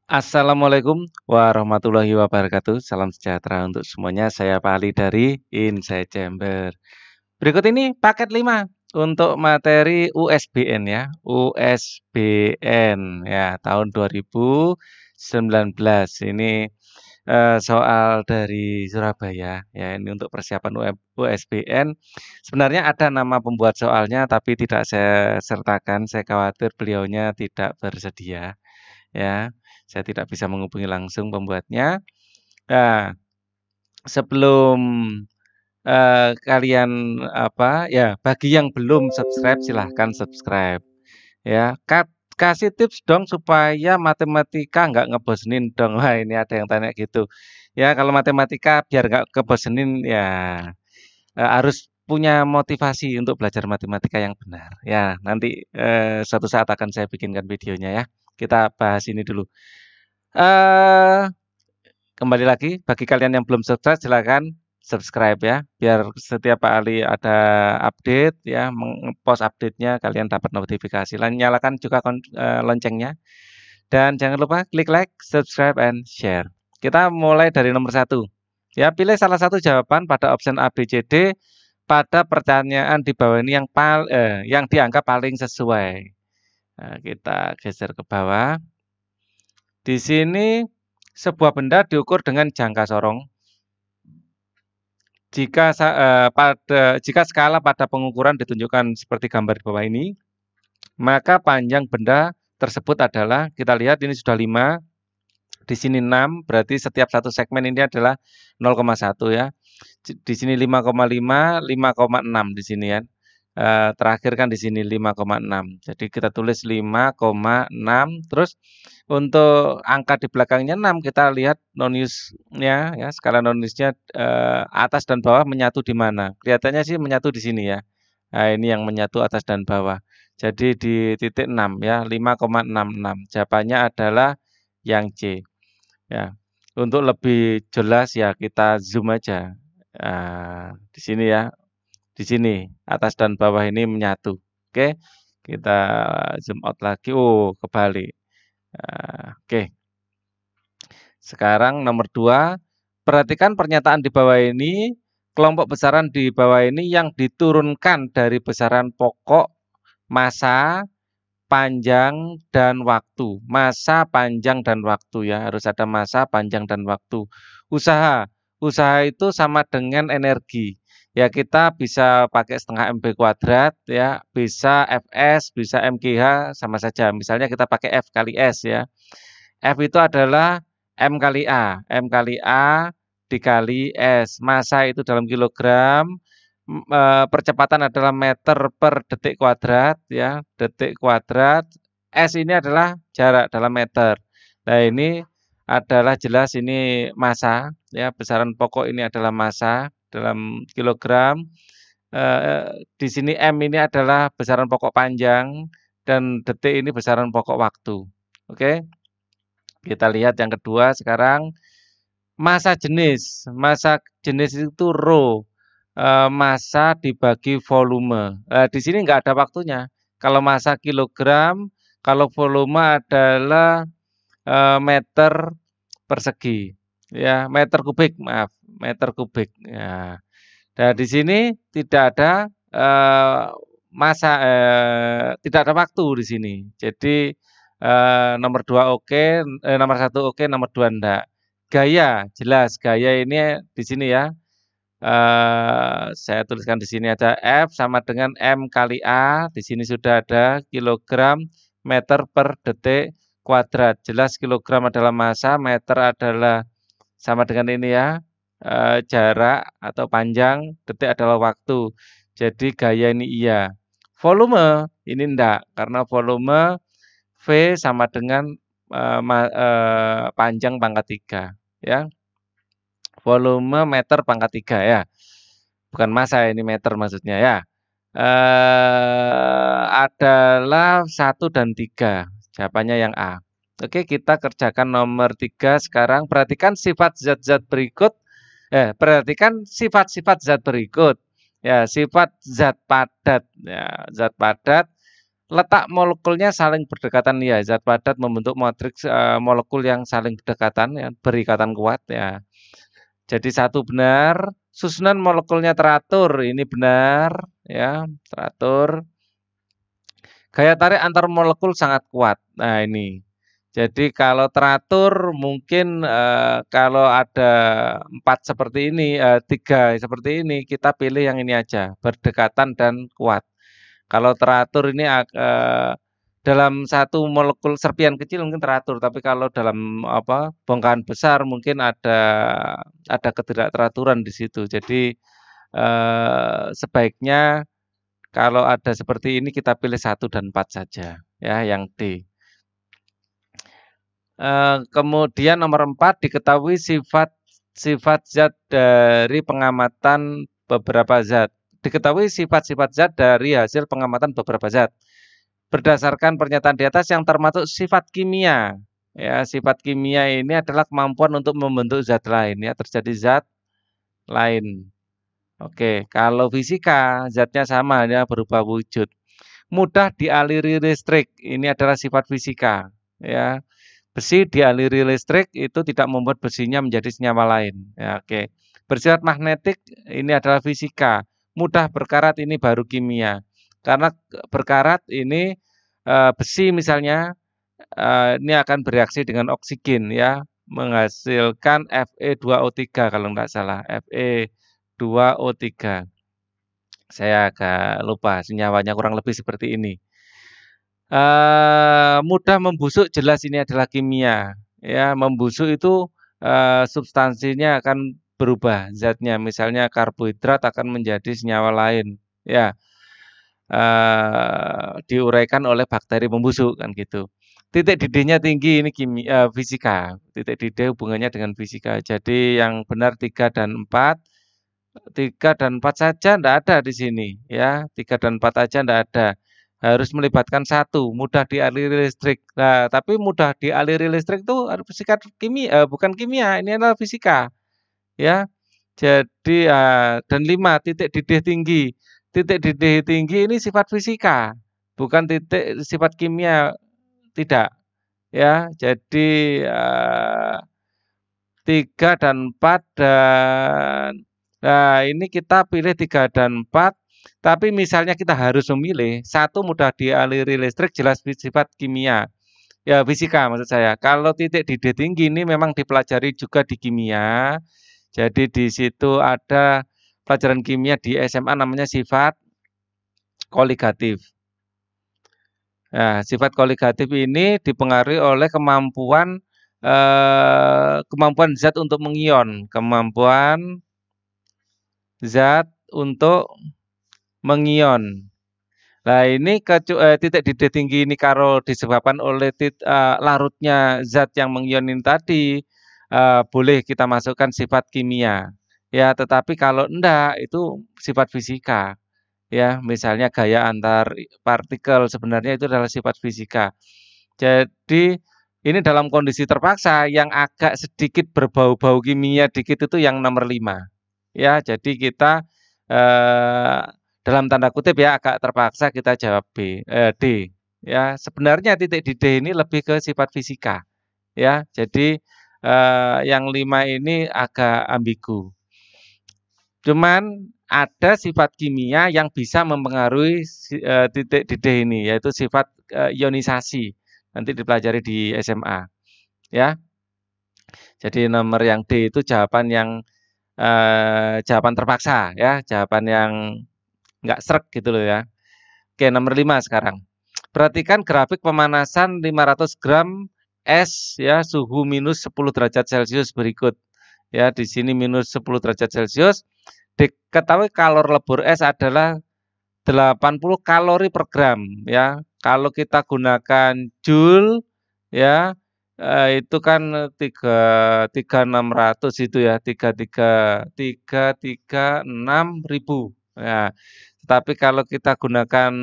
Assalamualaikum warahmatullahi wabarakatuh. Salam sejahtera untuk semuanya. Saya Pak Ali dari Inside Chamber. Berikut ini paket 5 untuk materi USBN ya. USBN ya tahun 2019. Ini soal dari Surabaya ya. Ini untuk persiapan USBN. Sebenarnya ada nama pembuat soalnya tapi tidak saya sertakan. Saya khawatir beliaunya tidak bersedia ya. Saya tidak bisa menghubungi langsung pembuatnya. Nah, sebelum kalian bagi yang belum subscribe silahkan subscribe ya. Kasih tips dong supaya matematika nggak ngebosenin dong. Wah, ini ada yang tanya gitu. Ya, kalau matematika biar nggak kebosenin ya harus punya motivasi untuk belajar matematika yang benar. Ya, nanti suatu saat akan saya bikinkan videonya ya. Kita bahas ini dulu. Eh Kembali lagi, bagi kalian yang belum subscribe silakan subscribe ya, biar setiap kali ada update ya, post update-nya kalian dapat notifikasi. Nyalakan juga loncengnya dan jangan lupa klik like, subscribe, and share. Kita mulai dari nomor 1. Ya, pilih salah satu jawaban pada option A, B, C, D pada pertanyaan di bawah ini yang dianggap paling sesuai. Nah, kita geser ke bawah. Di sini sebuah benda diukur dengan jangka sorong. Jika skala pada pengukuran ditunjukkan seperti gambar di bawah ini, maka panjang benda tersebut adalah, kita lihat ini sudah 5, di sini 6, berarti setiap satu segmen ini adalah 0,1 ya. Di sini 5,5, 5,6 di sini ya. Terakhir kan di sini 5,6. Jadi kita tulis 5,6. Terus untuk angka di belakangnya 6 kita lihat noniusnya ya, skala noniusnya atas dan bawah menyatu di mana? Kelihatannya sih menyatu di sini ya. Nah, ini yang menyatu atas dan bawah. Jadi di titik 6 ya, 5,66. Jawabannya adalah yang C. Ya. Untuk lebih jelas ya kita zoom aja. Di sini ya. Di sini atas dan bawah ini menyatu. Oke, kita zoom out lagi. Oh, kebalik. Oke. Sekarang nomor 2, perhatikan pernyataan di bawah ini. Kelompok besaran di bawah ini yang diturunkan dari besaran pokok, massa, panjang, dan waktu. Massa, panjang, dan waktu ya. Harus ada massa, panjang, dan waktu. Usaha. Usaha itu sama dengan energi. Ya, kita bisa pakai setengah MB kuadrat ya, bisa Fs, bisa MGH sama saja. Misalnya kita pakai F kali S ya. F itu adalah M kali A. M kali A dikali S. Massa itu dalam kilogram, percepatan adalah meter per detik kuadrat ya, detik kuadrat. S ini adalah jarak dalam meter. Nah, ini adalah jelas ini massa ya, besaran pokok ini adalah massa dalam kilogram. Di sini M ini adalah besaran pokok panjang dan detik ini besaran pokok waktu. Oke. Kita lihat yang kedua sekarang, massa jenis. Massa jenis itu rho. Massa dibagi volume. Di sini nggak ada waktunya. Kalau massa kilogram, kalau volume adalah meter persegi. Ya, meter kubik, maaf, meter kubik. Ya. Nah, di sini tidak ada tidak ada waktu di sini. Jadi nomor 2 oke, nomor 1 oke, nomor 2 enggak. Gaya, jelas gaya ini di sini ya. Saya tuliskan di sini ada F sama dengan M kali A. Di sini sudah ada kilogram meter per detik kuadrat. Jelas kilogram adalah massa, meter adalah sama dengan ini ya. Jarak atau panjang, detik adalah waktu. Jadi gaya ini iya. Volume ini enggak, karena volume V sama dengan panjang pangkat 3 ya. Volume meter pangkat 3 ya. Bukan massa ini meter maksudnya ya. Adalah 1 dan 3. Jawabannya yang A. Oke, kita kerjakan nomor 3 sekarang. Perhatikan sifat zat-zat berikut. Perhatikan sifat-sifat zat berikut. Ya, sifat zat padat. Ya, zat padat letak molekulnya saling berdekatan ya, zat padat membentuk matriks molekul yang saling berdekatan ya, berikatan kuat ya. Jadi satu benar, susunan molekulnya teratur, ini benar ya, teratur. Gaya tarik antar molekul sangat kuat. Nah, ini. Jadi kalau teratur mungkin kalau ada 4 seperti ini, 3 seperti ini, kita pilih yang ini aja, berdekatan dan kuat. Kalau teratur ini dalam satu molekul serpian kecil mungkin teratur, tapi kalau dalam bongkahan besar mungkin ada ketidakteraturan di situ. Jadi sebaiknya kalau ada seperti ini kita pilih 1 dan 4 saja ya, yang D. Kemudian nomor 4 diketahui sifat zat dari pengamatan beberapa zat. Diketahui sifat-sifat zat dari hasil pengamatan beberapa zat. Berdasarkan pernyataan di atas yang termasuk sifat kimia. Ya, sifat kimia ini adalah kemampuan untuk membentuk zat lain ya, terjadi zat lain. Oke, kalau fisika zatnya sama ya, berubah wujud. Mudah dialiri listrik. Ini adalah sifat fisika ya. Besi dialiri listrik itu tidak membuat besinya menjadi senyawa lain. Ya, oke. Bersifat magnetik ini adalah fisika. Mudah berkarat ini baru kimia. Karena berkarat ini besi misalnya ini akan bereaksi dengan oksigen ya, menghasilkan Fe2O3 kalau nggak salah. Fe2O3. Saya agak lupa senyawanya kurang lebih seperti ini. Mudah membusuk jelas ini adalah kimia ya, membusuk itu substansinya akan berubah zatnya, misalnya karbohidrat akan menjadi senyawa lain ya, diuraikan oleh bakteri pembusuk kan gitu. Titik didihnya tinggi ini fisika, titik didih hubungannya dengan fisika. Jadi yang benar 3 dan 4. 3 dan 4 saja enggak ada di sini ya, 3 dan 4 aja enggak ada. Harus melibatkan 1, mudah dialiri listrik. Nah, tapi mudah dialiri listrik itu fisika kimia, bukan kimia, ini adalah fisika. Ya. Jadi dan 5 titik didih tinggi. Titik didih tinggi ini sifat fisika, bukan titik sifat kimia, tidak. Ya, jadi 3 dan 4 dan nah ini kita pilih 3 dan 4, tapi misalnya kita harus memilih, 1 mudah dialiri listrik jelas sifat kimia. Ya fisika maksud saya. Kalau titik didih tinggi ini memang dipelajari juga di kimia. Jadi di situ ada pelajaran kimia di SMA namanya sifat koligatif. Nah, sifat koligatif ini dipengaruhi oleh kemampuan zat untuk mengion, kemampuan zat untuk mengion. Nah, ini titik didih tinggi ini kalau disebabkan oleh larutnya zat yang mengion ini tadi, boleh kita masukkan sifat kimia. Ya, tetapi kalau enggak itu sifat fisika. Ya, misalnya gaya antar partikel sebenarnya itu adalah sifat fisika. Jadi ini dalam kondisi terpaksa yang agak sedikit berbau-bau kimia dikit itu yang nomor 5. Ya, jadi kita dalam tanda kutip ya agak terpaksa kita jawab D. Ya, sebenarnya titik didih ini lebih ke sifat fisika. Ya, jadi yang 5 ini agak ambigu. Cuman ada sifat kimia yang bisa mempengaruhi titik didih ini, yaitu sifat ionisasi. Nanti dipelajari di SMA. Ya. Jadi nomor yang D itu jawaban yang jawaban terpaksa ya, jawaban yang nggak sreg gitu loh ya. Oke, nomor 5 sekarang. Perhatikan grafik pemanasan 500 gram es ya, suhu minus 10 derajat Celcius berikut. Ya, di sini minus 10 derajat Celcius. Diketahui kalor lebur es adalah 80 kalori per gram ya. Kalau kita gunakan joule ya, itu kan 3.600 itu ya, 336.000. Ya, tetapi kalau kita gunakan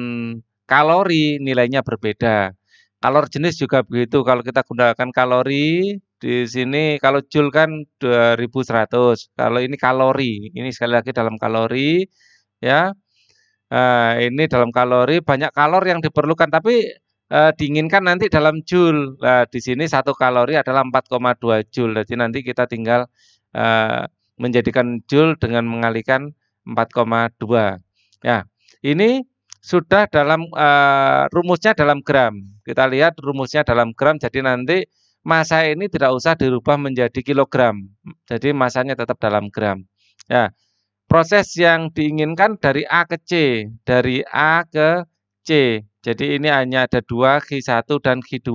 kalori nilainya berbeda. Kalor jenis juga begitu, kalau kita gunakan kalori di sini kalau joule kan 2100. Kalau ini kalori, ini sekali lagi dalam kalori ya. Ini dalam kalori, banyak kalori yang diperlukan, tapi diinginkan nanti dalam joule. Nah, di sini 1 kalori adalah 4,2 joule. Jadi nanti kita tinggal menjadikan joule dengan mengalihkan 4,2. Ya, ini sudah dalam rumusnya dalam gram. Kita lihat rumusnya dalam gram, jadi nanti massa ini tidak usah dirubah menjadi kilogram. Jadi massanya tetap dalam gram. Ya, proses yang diinginkan dari A ke C, dari A ke C. Jadi ini hanya ada 2, Q1 dan Q2.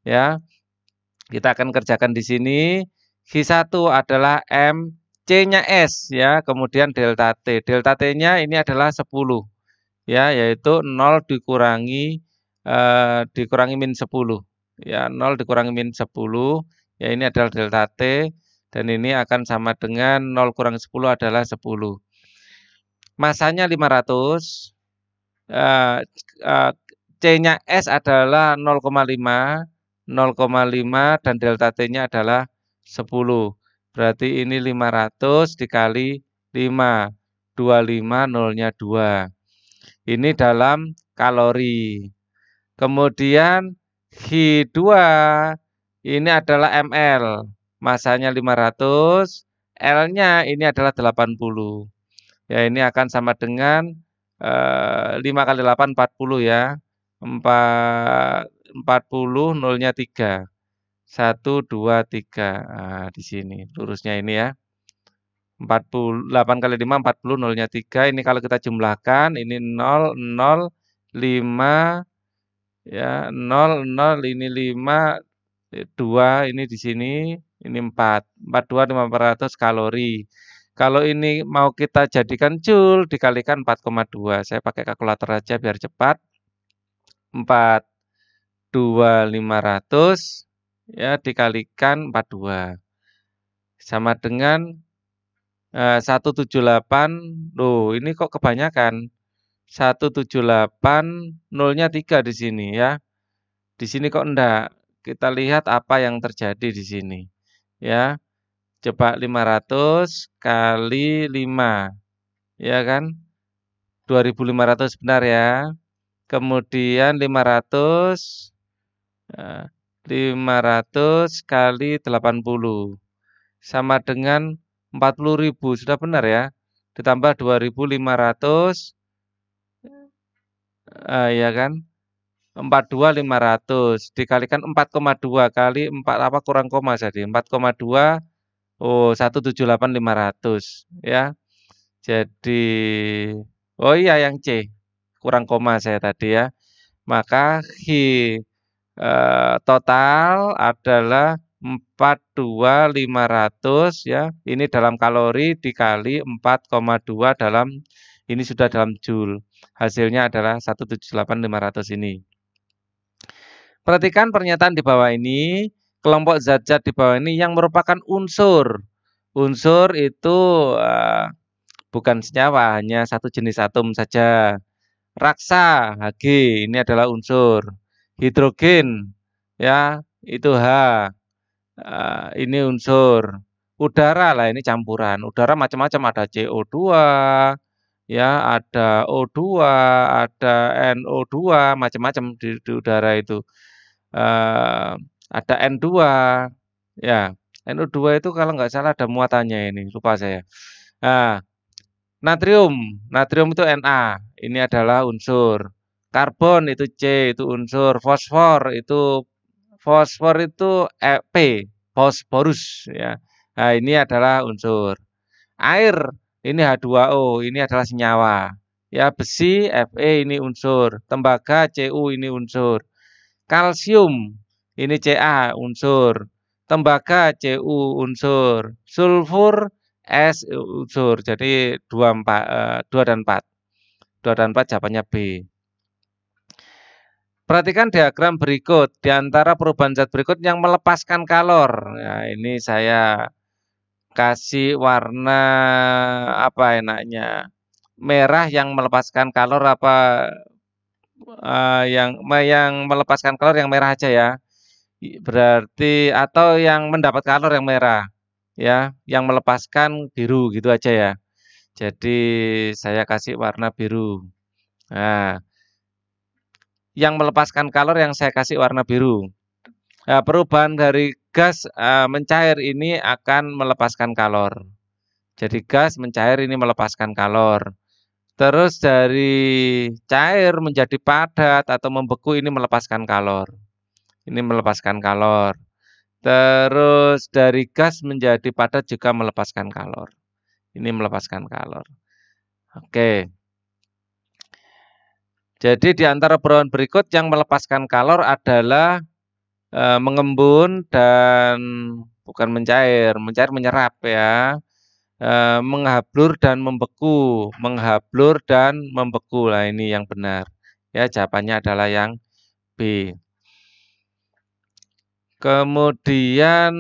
Ya, kita akan kerjakan di sini. Q1 adalah M, C-nya S, ya, kemudian delta T. Delta T-nya ini adalah 10, ya, yaitu 0 dikurangi min 10. Ya, 0 dikurangi min 10, ya ini adalah delta T, dan ini akan sama dengan 0 kurangi 10 adalah 10. Masanya 500, C-nya S adalah 0,5, 0,5 dan delta T-nya adalah 10. Berarti ini 500 dikali 5, 25, nolnya 2. Ini dalam kalori. Kemudian Q2 ini adalah ml, masanya 500, L-nya ini adalah 80. Ya, ini akan sama dengan 5 kali 8, 40 ya. 40, nolnya 3. 1, 2, 3. Nah, di sini lurusnya ini ya. 8 kali 5, 40, nolnya 3. Ini kalau kita jumlahkan, ini 0, 0, 5, ya, 0, 0, ini 5, 2, ini di sini, ini 4. 42, 500 kalori. Kalau ini mau kita jadikan joule, dikalikan 4,2. Saya pakai kalkulator aja biar cepat. 4, 2, 500, ya, dikalikan 42. Sama dengan 178, loh ini kok kebanyakan. 178, nolnya 3 di sini ya. Di sini kok enggak. Kita lihat apa yang terjadi di sini. Ya. Coba 500 kali 5. Ya kan? 2500 benar ya. Kemudian 500 kali 80 sama dengan 40.000. Sudah benar ya. Ditambah 2500, ya kan? 42.500 dikalikan 4,2 kali 4 apa kurang koma tadi. 4,2, 178.500 ya. Jadi oh iya yang C. Kurang koma saya tadi ya. Maka total adalah 42.500 ya. Ini dalam kalori dikali 4,2 dalam, ini sudah dalam joule. Hasilnya adalah 178.500 ini. Perhatikan pernyataan di bawah ini, kelompok zat-zat di bawah ini yang merupakan unsur. Unsur itu bukan senyawa, hanya satu jenis atom saja. Raksa, Hg, ini adalah unsur. Hidrogen, ya, itu H. Ini unsur. Udara lah, ini campuran. Udara macam-macam, ada CO2, ya, ada O2, ada NO2, macam-macam di udara itu. Ada N2, ya. NO2 itu kalau nggak salah ada muatannya ini, lupa saya. Natrium itu Na, ini adalah unsur. Karbon itu C, itu unsur. Fosfor itu P, fosforus ya. Nah, ini adalah unsur. Air ini H2O, ini adalah senyawa. Ya, besi Fe ini unsur. Tembaga Cu ini unsur. Kalsium ini Ca unsur. Tembaga Cu unsur. Sulfur S unsur. Jadi 2 dan 4. 2 dan 4 jawabannya B. Perhatikan diagram berikut. Di antara perubahan zat berikut yang melepaskan kalor. Nah, ini saya kasih warna apa enaknya? Merah yang melepaskan kalor apa yang melepaskan kalor yang merah aja ya. Berarti atau yang mendapat kalor yang merah. Ya, yang melepaskan biru gitu aja ya. Jadi saya kasih warna biru. Nah, yang melepaskan kalor yang saya kasih warna biru. Nah, perubahan dari gas mencair ini akan melepaskan kalor. Jadi gas mencair ini melepaskan kalor. Terus dari cair menjadi padat atau membeku ini melepaskan kalor. Ini melepaskan kalor. Terus dari gas menjadi padat juga melepaskan kalor. Ini melepaskan kalor. Oke. Jadi di antara perubahan berikut yang melepaskan kalor adalah mengembun dan bukan mencair, mencair menyerap ya. Menghablur dan membeku, menghablur dan membeku. Nah, ini yang benar. Ya, jawabannya adalah yang B. Kemudian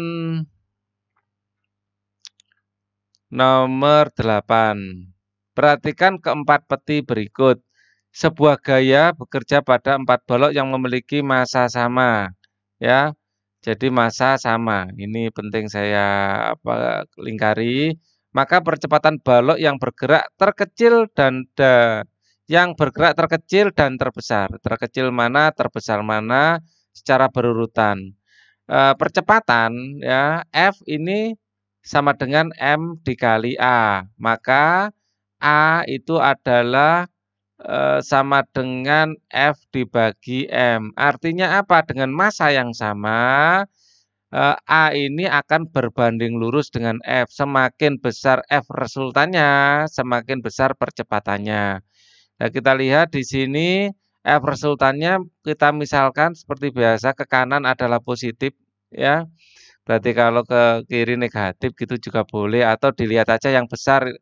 nomor 8. Perhatikan keempat peti berikut. Sebuah gaya bekerja pada 4 balok yang memiliki massa sama. Ya, jadi massa sama. Ini penting saya lingkari. Maka percepatan balok yang bergerak terkecil dan terbesar. Terkecil mana, terbesar mana secara berurutan. Percepatan ya F ini sama dengan M dikali A. Maka A itu adalah sama dengan F dibagi M. Artinya apa? Dengan massa yang sama, A ini akan berbanding lurus dengan F. Semakin besar F resultannya, semakin besar percepatannya. Nah, kita lihat di sini F resultannya kita misalkan seperti biasa ke kanan adalah positif ya. Berarti kalau ke kiri negatif gitu juga boleh atau dilihat aja yang besar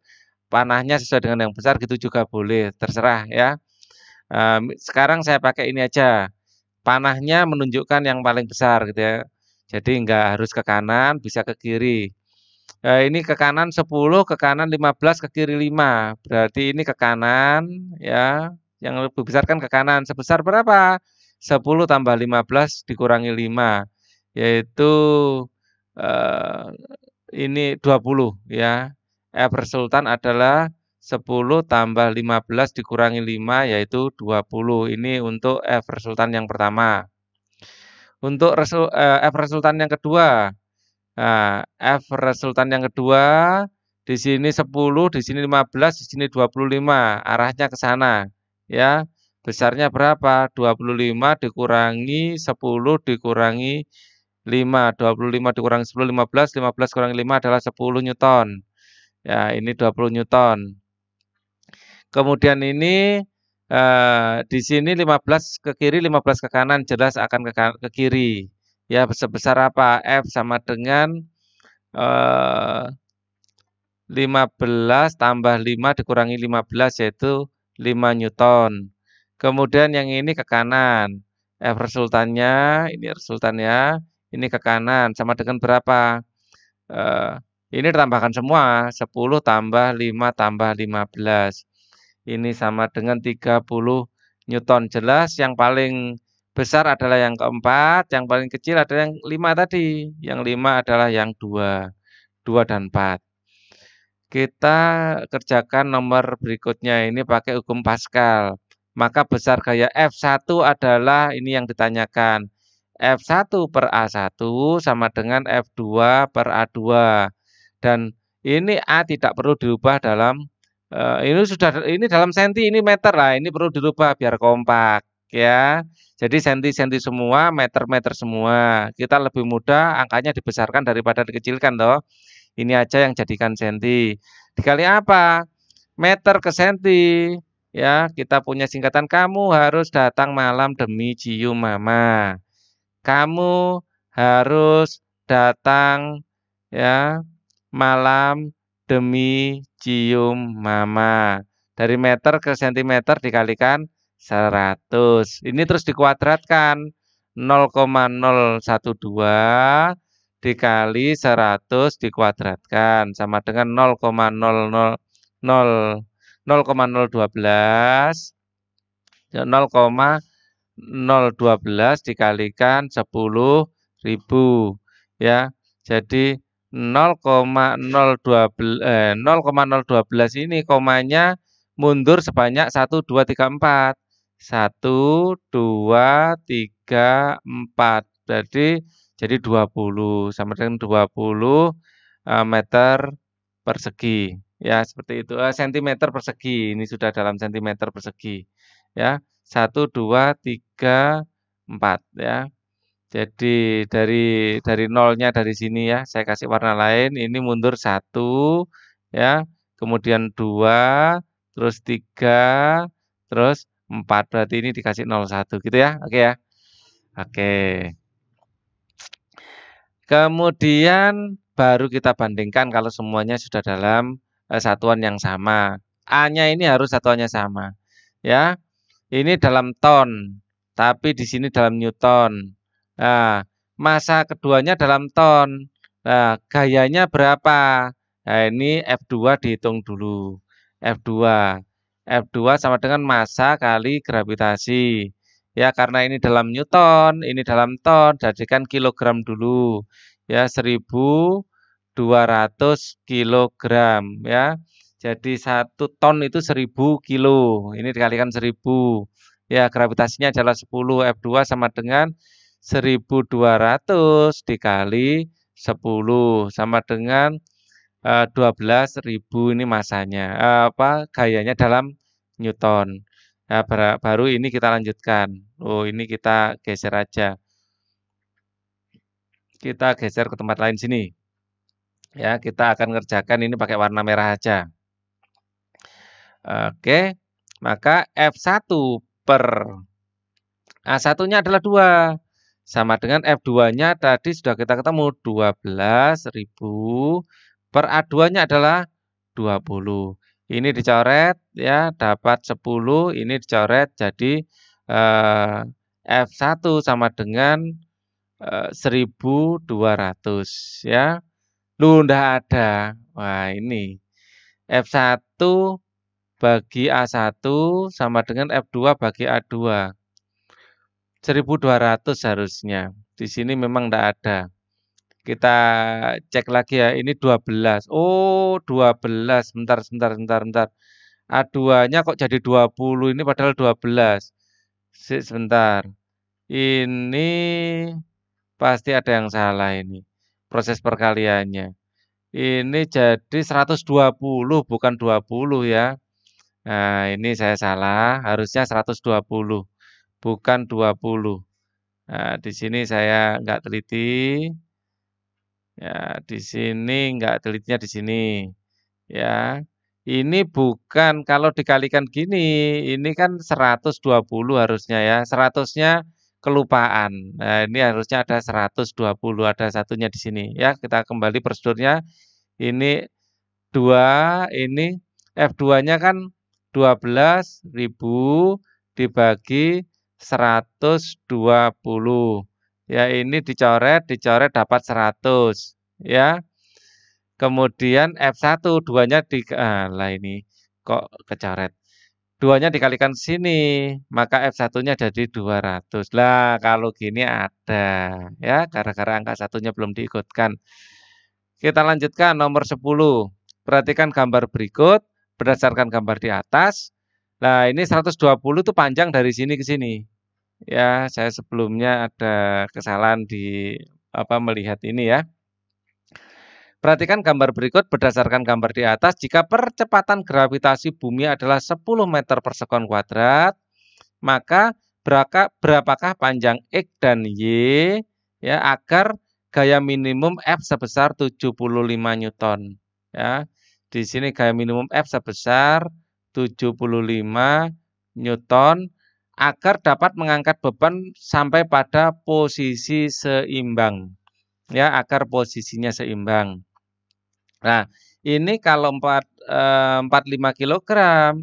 panahnya sesuai dengan yang besar gitu juga boleh, terserah ya. Sekarang saya pakai ini aja. Panahnya menunjukkan yang paling besar gitu ya. Jadi enggak harus ke kanan, bisa ke kiri. Ini ke kanan 10, ke kanan 15, ke kiri 5. Berarti ini ke kanan ya. Yang lebih besar kan ke kanan. Sebesar berapa? 10 tambah 15 dikurangi 5. Yaitu eh, ini 20 ya. F resultan adalah 10 tambah 15 dikurangi 5 yaitu 20. Ini untuk F resultan yang pertama. Untuk F resultan yang kedua. Nah, F resultan yang kedua di sini 10, di sini 15, di sini 25. Arahnya ke sana. Ya. Besarnya berapa? 25 dikurangi 10 dikurangi 5. 25 dikurangi 10, 15. 15 kurangi 5 adalah 10 Newton. Ya, ini 20 Newton. Kemudian ini di sini 15 ke kiri, 15 ke kanan, jelas akan ke kiri. Ya, sebesar apa? F sama dengan 15 tambah 5 dikurangi 15 yaitu 5 Newton. Kemudian yang ini ke kanan. F resultannya, ini resultannya, ini ke kanan sama dengan berapa? Ini ditambahkan semua, 10 tambah 5 tambah 15. Ini sama dengan 30 Newton. Jelas yang paling besar adalah yang keempat, yang paling kecil adalah yang 5 tadi. Yang 5 adalah yang 2. 2 dan 4. Kita kerjakan nomor berikutnya ini pakai hukum Pascal. Maka besar gaya F1 adalah ini yang ditanyakan. F1 per A1 sama dengan F2 per A2. Dan ini A tidak perlu dirubah dalam ini dalam senti, ini meter lah, ini perlu dirubah biar kompak ya. Jadi senti-senti semua, meter-meter semua. Kita lebih mudah angkanya dibesarkan daripada dikecilkan toh. Ini aja yang jadikan senti. Dikali apa? Meter ke senti. Ya, kita punya singkatan kamu harus datang malam demi cium mama. Kamu harus datang ya malam demi cium mama. Dari meter ke sentimeter dikalikan 100. Ini terus dikuadratkan 0,012 dikali 100 dikuadratkan sama dengan 0,012 0,012 dikalikan 10.000 ya. Jadi 0,012 ini komanya mundur sebanyak 1, 2, 3, 4. 1, 2, 3, 4. Jadi 20 sama dengan 20 meter persegi. Ya, seperti itu. Sentimeter persegi. Ini sudah dalam sentimeter persegi. Ya, 1, 2, 3, 4 ya. Jadi dari nolnya dari sini ya, saya kasih warna lain. Ini mundur 1 ya, kemudian 2, terus 3, terus 4. Berarti ini dikasih 0,1 gitu ya. Oke ya. Oke. Kemudian baru kita bandingkan kalau semuanya sudah dalam satuan yang sama. A-nya ini harus satuannya sama. Ya. Ini dalam ton, tapi di sini dalam newton. Nah, massa keduanya dalam ton. Nah, gayanya berapa? Nah, ini F2 dihitung dulu. F2. F2 sama dengan massa kali gravitasi. Ya, karena ini dalam newton, ini dalam ton, jadikan kilogram dulu. Ya, 1.200 kilogram. Ya, jadi 1 ton itu 1.000 kilo. Ini dikalikan 1.000. Ya, gravitasinya adalah 10. F2 sama dengan 1.200 dikali 10 sama dengan 12.000 ini masanya. Gayanya dalam newton. Nah, baru ini kita lanjutkan. Oh, ini kita geser aja. Kita geser ke tempat lain sini. Ya, kita akan ngerjakan ini pakai warna merah aja. Oke, maka F1 per A1-nya adalah 2. Sama dengan F2-nya tadi sudah kita ketemu 12.000 per A2-nya adalah 20. Ini dicoret ya, dapat 10, ini dicoret jadi F1 sama dengan 1.200 ya. Loh, enggak ada. Wah, ini F1 bagi A1 sama dengan F2 bagi A2. 1.200 harusnya. Di sini memang enggak ada. Kita cek lagi ya, ini 12. Oh, 12. Bentar. A2-nya kok jadi 20, ini padahal 12. Sebentar. Ini pasti ada yang salah ini. Proses perkaliannya. Ini jadi 120, bukan 20 ya. Nah, ini saya salah, harusnya 120, bukan 20. Nah, di sini saya nggak teliti. Ya, di sini nggak telitinya di sini. Ya, ini bukan kalau dikalikan gini, ini kan 120 harusnya ya. 100-nya kelupaan. Nah, ini harusnya ada 120, ada satunya di sini. Ya, kita kembali prosedurnya. Ini 2, ini F2-nya kan 12.000 dibagi 120. Ya, ini dicoret dapat 100, ya. Kemudian F1 2-nya lah ini kok kecoret. 2-nya dikalikan sini, maka F1-nya jadi 200. Lah, kalau gini ada, ya, gara-gara angka satunya belum diikutkan. Kita lanjutkan nomor 10. Perhatikan gambar berikut berdasarkan gambar di atas. Nah, ini 120 itu panjang dari sini ke sini. Ya, saya sebelumnya ada kesalahan di melihat ini ya. Perhatikan gambar berikut berdasarkan gambar di atas. Jika percepatan gravitasi bumi adalah 10 meter per sekon kuadrat, maka berapakah panjang X dan Y ya agar gaya minimum F sebesar 75 Newton. Ya, di sini gaya minimum F sebesar 75 Newton agar dapat mengangkat beban sampai pada posisi seimbang. Ya, agar posisinya seimbang. Nah, ini kalau 45 kilogram,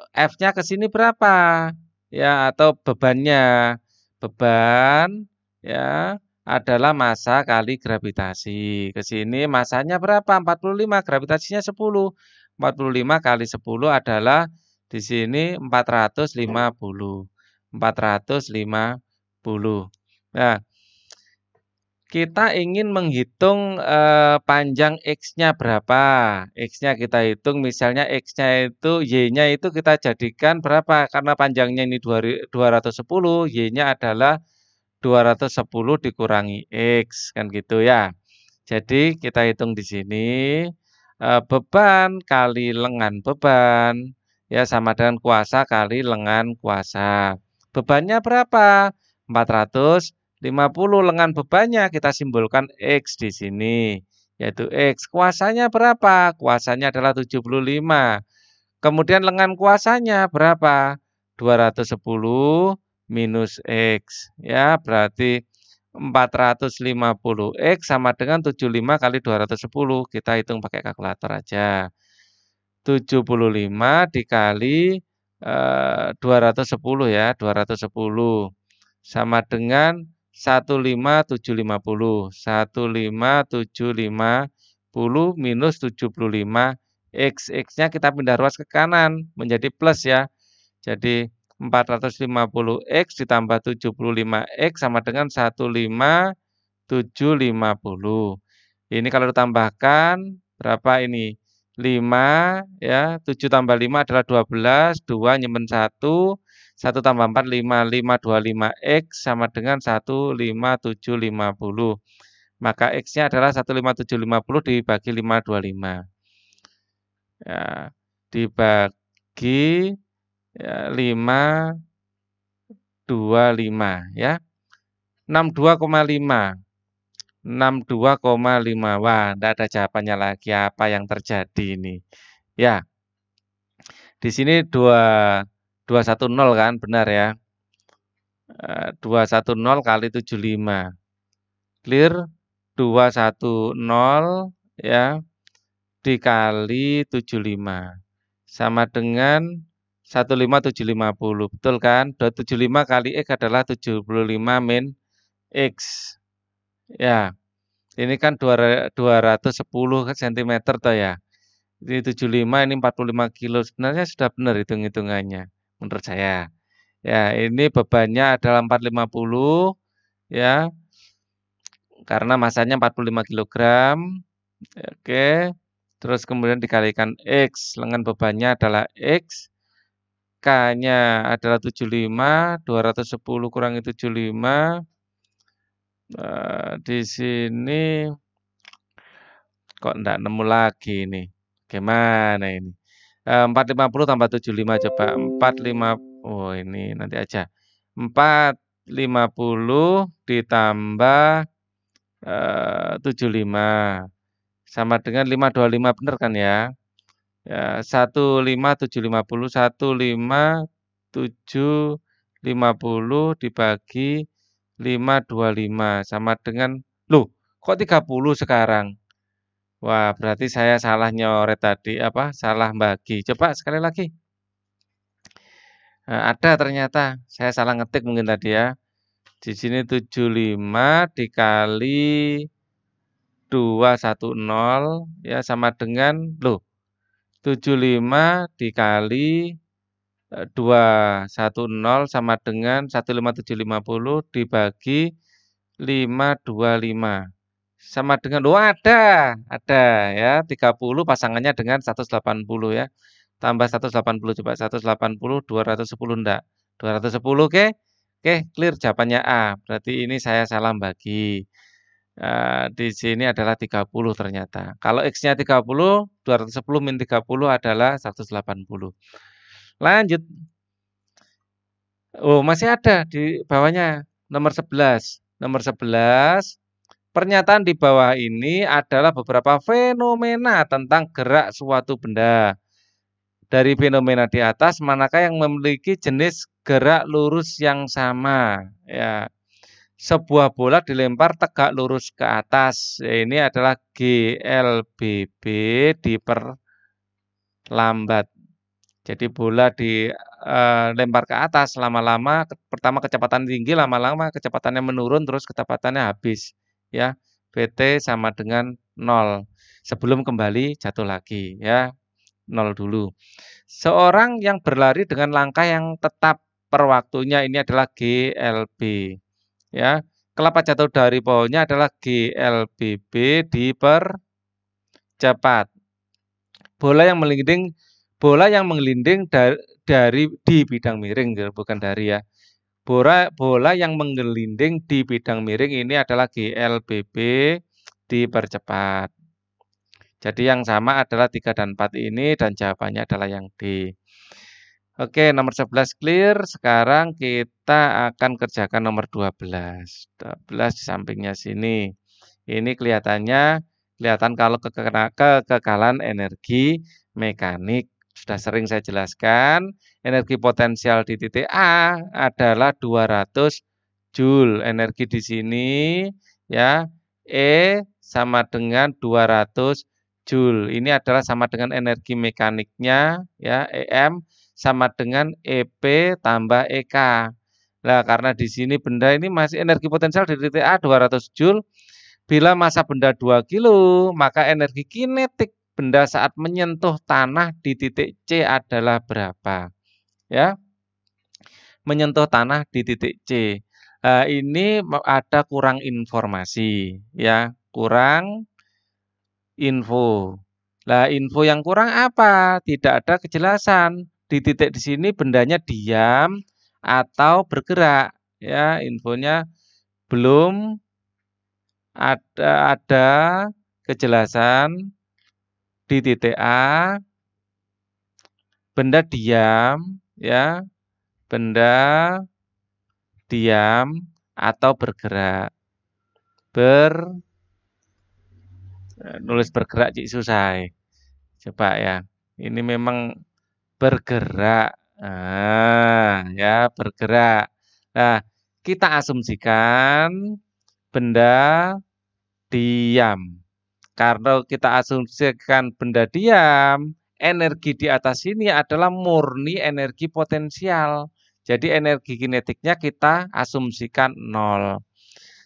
F-nya ke sini berapa? Ya, atau bebannya. Beban ya adalah massa kali gravitasi. Ke sini massanya berapa? 45, gravitasinya 10. 45 kali 10 adalah di sini 450. 450. Nah, Kita ingin menghitung, panjang X-nya berapa. X-nya kita hitung misalnya X-nya itu Y-nya itu kita jadikan berapa, karena panjangnya ini 210, Y-nya adalah 210 dikurangi X, kan gitu ya. Jadi kita hitung di sini, beban kali lengan beban, ya sama dengan kuasa kali lengan kuasa. Bebannya berapa? 450 lengan bebannya kita simbolkan X di sini, yaitu X. Kuasanya berapa? Kuasanya adalah 75. Kemudian lengan kuasanya berapa? 210 minus X. Ya, berarti 450 X sama dengan 75 kali 210. Kita hitung pakai kalkulator aja. 75 dikali 210 ya, 210 sama dengan 15750. 15750 minus 75 X. X-nya kita pindah ruas ke kanan menjadi plus ya. Jadi 450 X ditambah 75 X sama dengan 15750. Ini kalau ditambahkan berapa ini? 5 ya, 7 tambah 5 adalah 12, 2 nyimpen 1, 1 tambah 4 5, 525 X sama dengan 15750. Maka X-nya adalah 15750 dibagi 525. Ya, dibagi ya, 525 ya. 62,5. 62,5. Wah, enggak ada jawabannya lagi. Apa yang terjadi ini? Ya, di sini 210 kan, benar ya. 210 kali 75. Clear? 210 ya dikali 75 sama dengan 15750. Betul kan? 275 kali X adalah 75 min X. Ya, ini kan 210 cm toh ya. Ini 75, ini 45 kilo. Sebenarnya sudah benar hitung-hitungannya menurut saya. Ya, ini bebannya adalah 450 ya. Karena masanya 45 kg. Oke. Terus kemudian dikalikan X. Lengan bebannya adalah X. K-nya adalah 75, 210 kurangi 75. Di sini kok enggak nemu lagi ini. Gimana ini? 450 tambah 75 coba. 45, oh ini nanti aja. 450 ditambah 75 sama dengan 525, benar kan ya? Ya, 15750 15750 dibagi 525 sama dengan, loh kok 30 sekarang? Wah, berarti saya salah nyoret tadi, apa, salah bagi. Coba sekali lagi. Ada ternyata, saya salah ngetik mungkin tadi ya. Di sini 75 dikali 210 ya sama dengan, loh, 75 dikali 210 sama dengan 15750 dibagi 525 sama dengan, oh ada ya, 30 pasangannya dengan 180 ya. Tambah 180 coba, 180, 210 enggak. 210 oke? Oke, clear jawabannya A. Berarti ini saya salah bagi. Di sini adalah 30 ternyata. Kalau X-nya 30, 210 min 30 adalah 180. Lanjut. Oh, masih ada di bawahnya. Nomor 11. Nomor 11. Pernyataan di bawah ini adalah beberapa fenomena tentang gerak suatu benda. Dari fenomena di atas, manakah yang memiliki jenis gerak lurus yang sama? Ya, sebuah bola dilempar tegak lurus ke atas. Ini adalah GLBB diperlambat. Jadi bola dilempar ke atas, lama-lama pertama kecepatan tinggi, lama-lama kecepatannya menurun, terus kecepatannya habis. Ya, VT sama dengan 0. Sebelum kembali jatuh lagi, ya 0 dulu. Seorang yang berlari dengan langkah yang tetap per waktunya, ini adalah GLB. Ya, kelapa jatuh dari pohonnya adalah GLBB dipercepat. Bola yang menggelinding di bidang miring, bukan dari ya. Bola yang menggelinding di bidang miring ini adalah GLBB dipercepat. Jadi yang sama adalah 3 dan 4 ini dan jawabannya adalah yang D. Oke, nomor 11 clear. Sekarang kita akan kerjakan nomor 12. 12 di sampingnya sini. Ini kelihatan kalau kekekalan energi mekanik. Sudah sering saya jelaskan, energi potensial di titik A adalah 200 Joule. Energi di sini ya, E sama dengan 200 Joule. Ini adalah sama dengan energi mekaniknya ya, EM sama dengan EP tambah EK. Nah, karena di sini benda ini masih energi potensial di titik A 200 Joule. Bila massa benda 2 kilo, maka energi kinetik benda saat menyentuh tanah di titik C adalah berapa? Ya, menyentuh tanah di titik C. Ini ada kurang informasi, ya, kurang info. Nah, info yang kurang apa? Tidak ada kejelasan. Di titik di sini bendanya diam atau bergerak, ya, infonya belum ada kejelasan. Di titik A benda diam ya, benda diam atau bergerak. Nulis bergerak cik susah. Coba ya. Ini memang bergerak. Ya, bergerak. Nah, kita asumsikan benda diam. Karena kita asumsikan benda diam, energi di atas ini adalah murni energi potensial. Jadi energi kinetiknya kita asumsikan 0.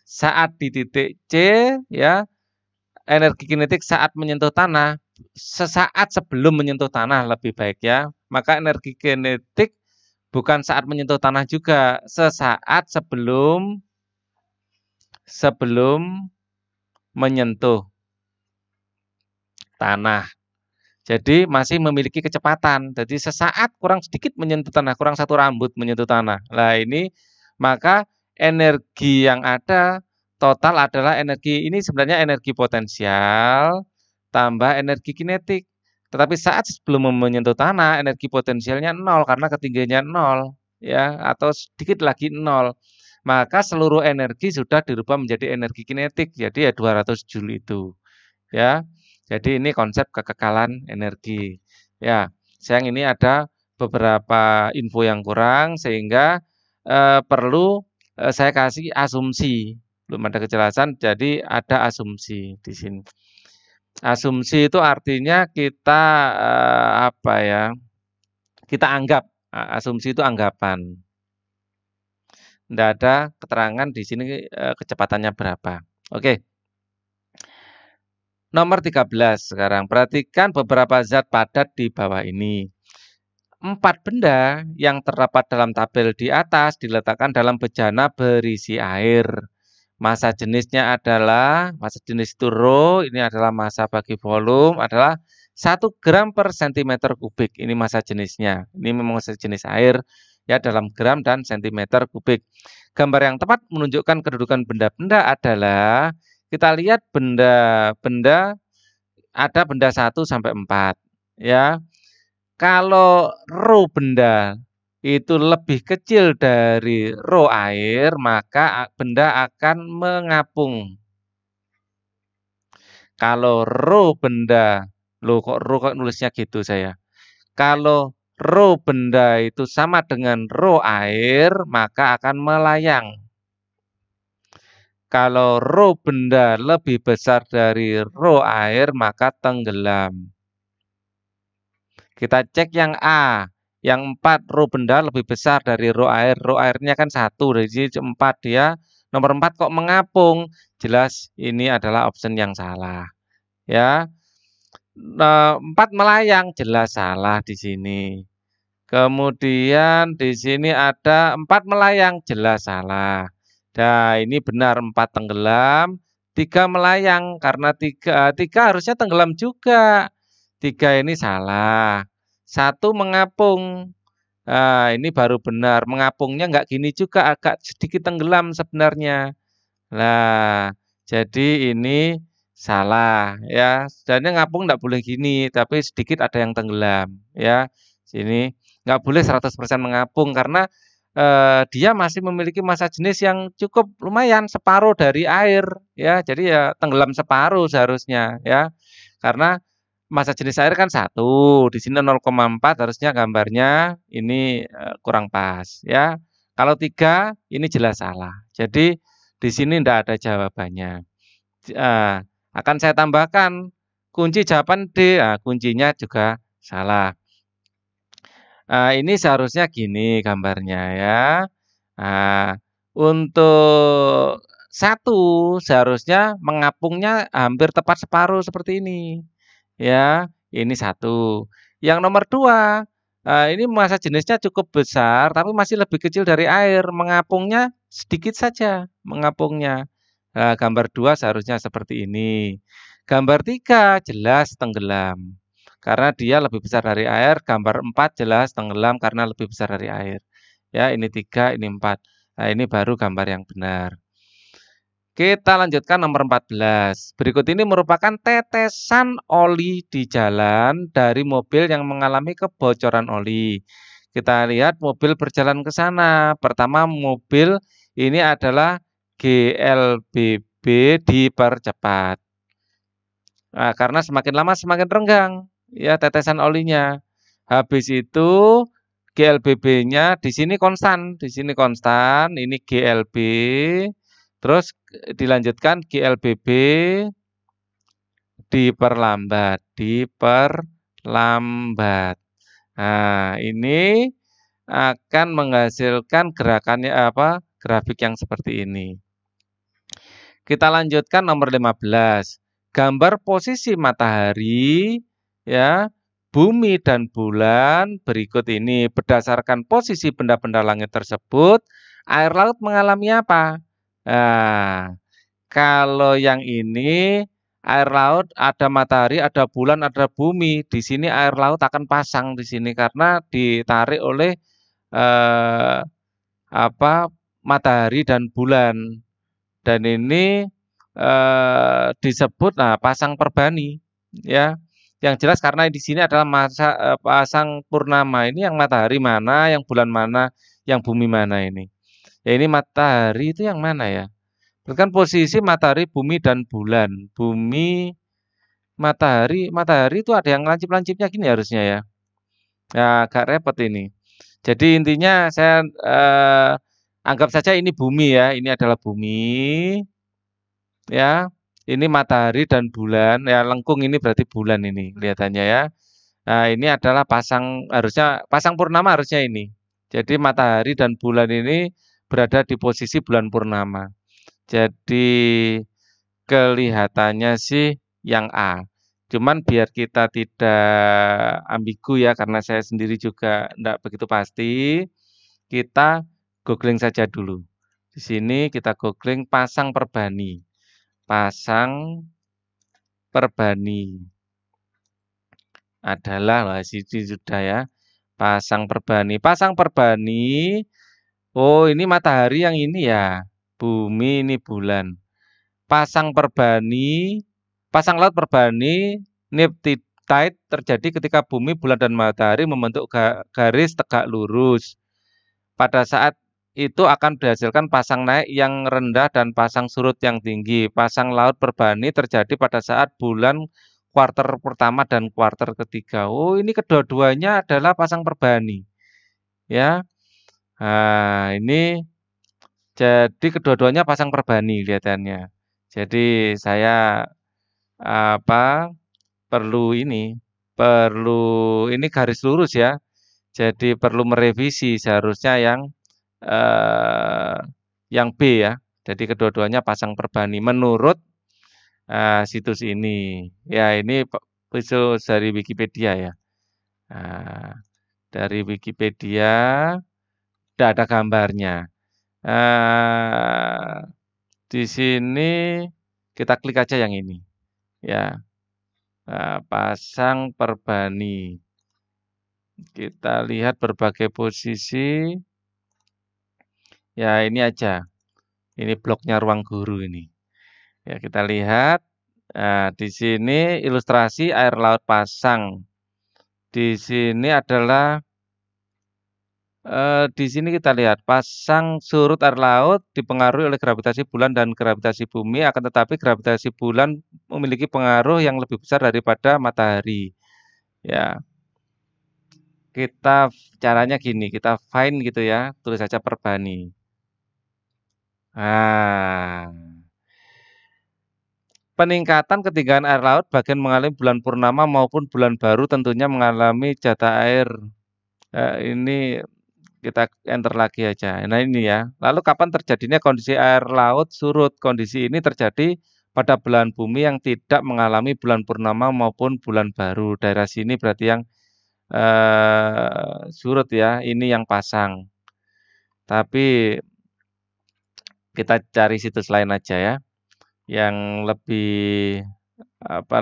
Saat di titik C, ya, energi kinetik saat menyentuh tanah, sesaat sebelum menyentuh tanah lebih baik ya. Maka energi kinetik bukan saat menyentuh tanah juga, sesaat sebelum menyentuh tanah. Jadi masih memiliki kecepatan. Jadi sesaat kurang sedikit menyentuh tanah, kurang 1 rambut menyentuh tanah. Nah ini maka energi yang ada total adalah energi ini sebenarnya energi potensial tambah energi kinetik. Tetapi saat sebelum menyentuh tanah energi potensialnya 0 karena ketinggiannya 0 ya atau sedikit lagi 0. Maka seluruh energi sudah dirubah menjadi energi kinetik. Jadi ya 200 Joule itu. Ya. Jadi ini konsep kekekalan energi. Ya, sayang ini ada beberapa info yang kurang sehingga perlu saya kasih asumsi. Belum ada kejelasan, jadi ada asumsi di sini. Asumsi itu artinya kita apa ya? Kita anggap. Asumsi itu anggapan. Tidak ada keterangan di sini kecepatannya berapa. Oke. Nomor 13 sekarang, perhatikan beberapa zat padat di bawah ini. 4 benda yang terdapat dalam tabel di atas diletakkan dalam bejana berisi air. Massa jenisnya adalah, massa jenis itu rho, ini adalah massa bagi volume, adalah 1 gram per centimeter kubik. Ini massa jenisnya. Ini memang massa jenis air ya dalam gram dan centimeter kubik. Gambar yang tepat menunjukkan kedudukan benda-benda adalah kita lihat benda-benda ada benda 1 sampai 4 ya. Kalau rho benda itu lebih kecil dari rho air, maka benda akan mengapung. Kalau rho benda, loh kok nulisnya gitu saya. Kalau rho benda itu sama dengan rho air, maka akan melayang. Kalau rho benda lebih besar dari rho air, maka tenggelam. Kita cek yang A. Yang 4 rho benda lebih besar dari rho air. Rho airnya kan 1, jadi 4 dia. Nomor 4 kok mengapung? Jelas ini adalah option yang salah. Ya. 4 melayang, jelas salah di sini. Kemudian di sini ada 4 melayang, jelas salah. Nah, ini benar 4 tenggelam, 3 melayang karena 3 harusnya tenggelam juga. 3 ini salah. 1 mengapung. Nah, ini baru benar. Mengapungnya nggak gini juga, agak sedikit tenggelam sebenarnya. Nah, jadi ini salah ya. Sebenarnya ngapung nggak boleh gini, tapi sedikit ada yang tenggelam ya. Sini nggak boleh 100% mengapung karena dia masih memiliki massa jenis yang cukup lumayan separuh dari air ya. Jadi ya tenggelam separuh seharusnya ya. Karena massa jenis air kan 1, di sini 0,4 harusnya gambarnya ini kurang pas ya. Kalau 3 ini jelas salah. Jadi di sini tidak ada jawabannya. Akan saya tambahkan kunci jawaban D. Kuncinya juga salah. Ini seharusnya gini gambarnya ya. Untuk 1 seharusnya mengapungnya hampir tepat separuh seperti ini. Ya, ini 1. Yang nomor 2, ini massa jenisnya cukup besar, tapi masih lebih kecil dari air. Mengapungnya sedikit saja, mengapungnya. Gambar 2 seharusnya seperti ini. Gambar 3 jelas tenggelam. Karena dia lebih besar dari air. Gambar 4 jelas tenggelam karena lebih besar dari air. Ya, ini 3, ini 4. Nah, ini baru gambar yang benar. Kita lanjutkan nomor 14. Berikut ini merupakan tetesan oli di jalan dari mobil yang mengalami kebocoran oli. Kita lihat mobil berjalan ke sana. Pertama mobil ini adalah GLBB dipercepat. Karena semakin lama semakin renggang ya tetesan olinya. Habis itu GLBB-nya di sini konstan, ini GLB. Terus dilanjutkan GLBB diperlambat. Nah, ini akan menghasilkan gerakannya grafik yang seperti ini. Kita lanjutkan nomor 15. Gambar posisi matahari ya, bumi dan bulan berikut ini. Berdasarkan posisi benda-benda langit tersebut, air laut mengalami apa? Nah, kalau yang ini air laut ada matahari, ada bulan, ada bumi. Di sini air laut akan pasang di sini karena ditarik oleh eh, matahari dan bulan. Dan ini disebut pasang perbani ya. Yang jelas karena di sini adalah pasang purnama. Ini yang matahari mana, yang bulan mana, yang bumi mana ini. Ya ini matahari itu yang mana ya? Kan posisi matahari, bumi dan bulan. Bumi, matahari itu ada yang lancip-lancipnya gini harusnya ya. Ya agak repot ini. Jadi intinya saya anggap saja ini bumi ya. Ini adalah bumi. Ya, ini matahari dan bulan. Ya lengkung ini berarti bulan ini kelihatannya ya. Nah, ini adalah harusnya pasang purnama harusnya ini. Jadi matahari dan bulan ini berada di posisi bulan purnama. Jadi kelihatannya sih yang A. Cuman biar kita tidak ambigu ya, karena saya sendiri juga tidak begitu pasti, kita googling saja dulu. Di sini kita googling pasang perbani. Pasang perbani adalah, sini sudah ya, pasang perbani. Pasang perbani, oh ini matahari yang ini ya, bumi ini bulan. Pasang laut perbani, neap tide terjadi ketika bumi, bulan, dan matahari membentuk garis tegak lurus. Pada saat itu akan dihasilkan pasang naik yang rendah dan pasang surut yang tinggi. Pasang laut perbani terjadi pada saat bulan kuarter pertama dan kuarter ketiga. Oh, ini kedua-duanya adalah pasang perbani. Ya. Nah, ini jadi kedua-duanya pasang perbani kelihatannya. Jadi saya perlu ini garis lurus ya. Jadi perlu merevisi seharusnya yang B ya. Jadi kedua-duanya pasang perbani menurut situs ini. Ya ini situs dari Wikipedia ya. Dari Wikipedia tidak ada gambarnya. Di sini kita klik aja yang ini, ya. Pasang perbani. Kita lihat berbagai posisi. Ya, ini aja. Ini bloknya Ruang Guru ini. Ya, kita lihat. Di sini ilustrasi air laut pasang. Di sini adalah di sini kita lihat pasang surut air laut dipengaruhi oleh gravitasi bulan dan gravitasi bumi, akan tetapi gravitasi bulan memiliki pengaruh yang lebih besar daripada matahari. Ya, caranya gini, kita find gitu ya, tulis saja perbani. Nah, peningkatan ketinggian air laut bagian mengalami bulan purnama maupun bulan baru tentunya mengalami jatah air. Ini kita enter lagi aja. Nah ini ya. Lalu kapan terjadinya kondisi air laut surut? Kondisi ini terjadi pada belahan bumi yang tidak mengalami bulan purnama maupun bulan baru. Daerah sini berarti yang surut ya. Ini yang pasang. Tapi kita cari situs lain aja ya, yang lebih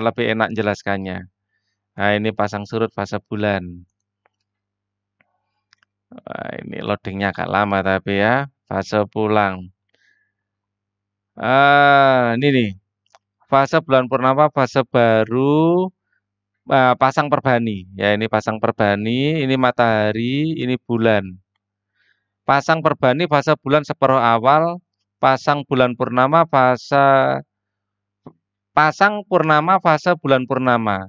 enak jelaskannya. Nah ini pasang surut fase bulan. Ini loadingnya agak lama tapi ya, fase pulang. Ini nih, fase bulan purnama, fase baru, pasang perbani. Ya ini pasang perbani, ini matahari, ini bulan. Pasang perbani fase bulan separuh awal, pasang bulan purnama pasang purnama fase bulan purnama.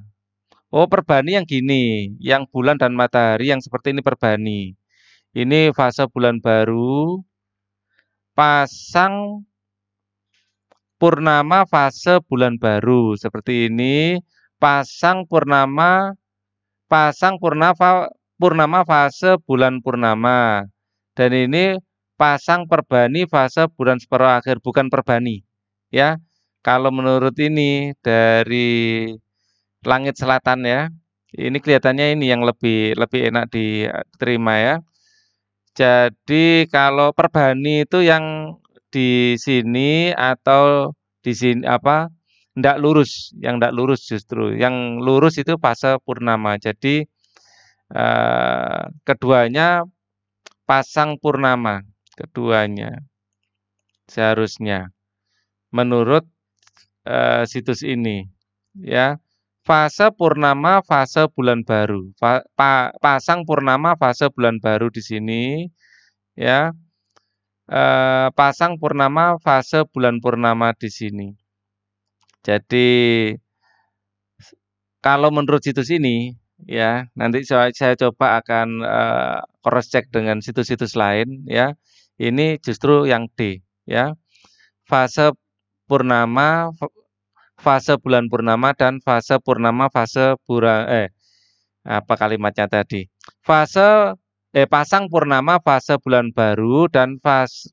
Oh, perbani yang gini, yang bulan dan matahari yang seperti ini perbani. Ini fase bulan baru, pasang purnama fase bulan baru seperti ini, pasang purnama purnama fase bulan purnama. Dan ini pasang perbani fase bulan separuh akhir, bukan perbani. Ya. Kalau menurut ini dari langit selatan ya. Ini kelihatannya ini yang lebih enak diterima ya. Jadi kalau perbani itu yang di sini atau di sini ndak lurus, yang ndak lurus justru. Yang lurus itu fase purnama. Jadi keduanya pasang purnama, keduanya seharusnya menurut situs ini ya. Fase purnama fase bulan baru. Pasang purnama fase bulan baru di sini ya. Pasang purnama fase bulan purnama di sini. Jadi kalau menurut situs ini ya, nanti saya coba akan cross check dengan situs-situs lain ya. Ini justru yang D ya. Fase purnama, fase bulan purnama dan fase purnama fase apa kalimatnya tadi? Pasang purnama fase bulan baru dan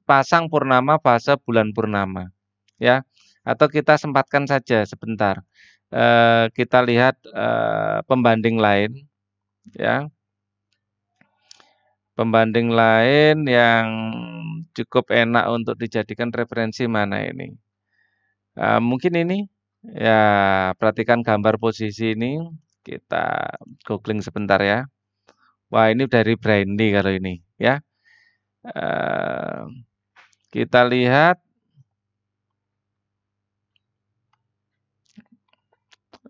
pasang purnama fase bulan purnama. Ya. Atau kita sempatkan saja sebentar. Kita lihat pembanding lain ya. Pembanding lain yang cukup enak untuk dijadikan referensi mana ini? Mungkin ini ya, perhatikan gambar posisi ini. Kita googling sebentar ya. Wah, ini dari Brainly kalau ini ya. Kita lihat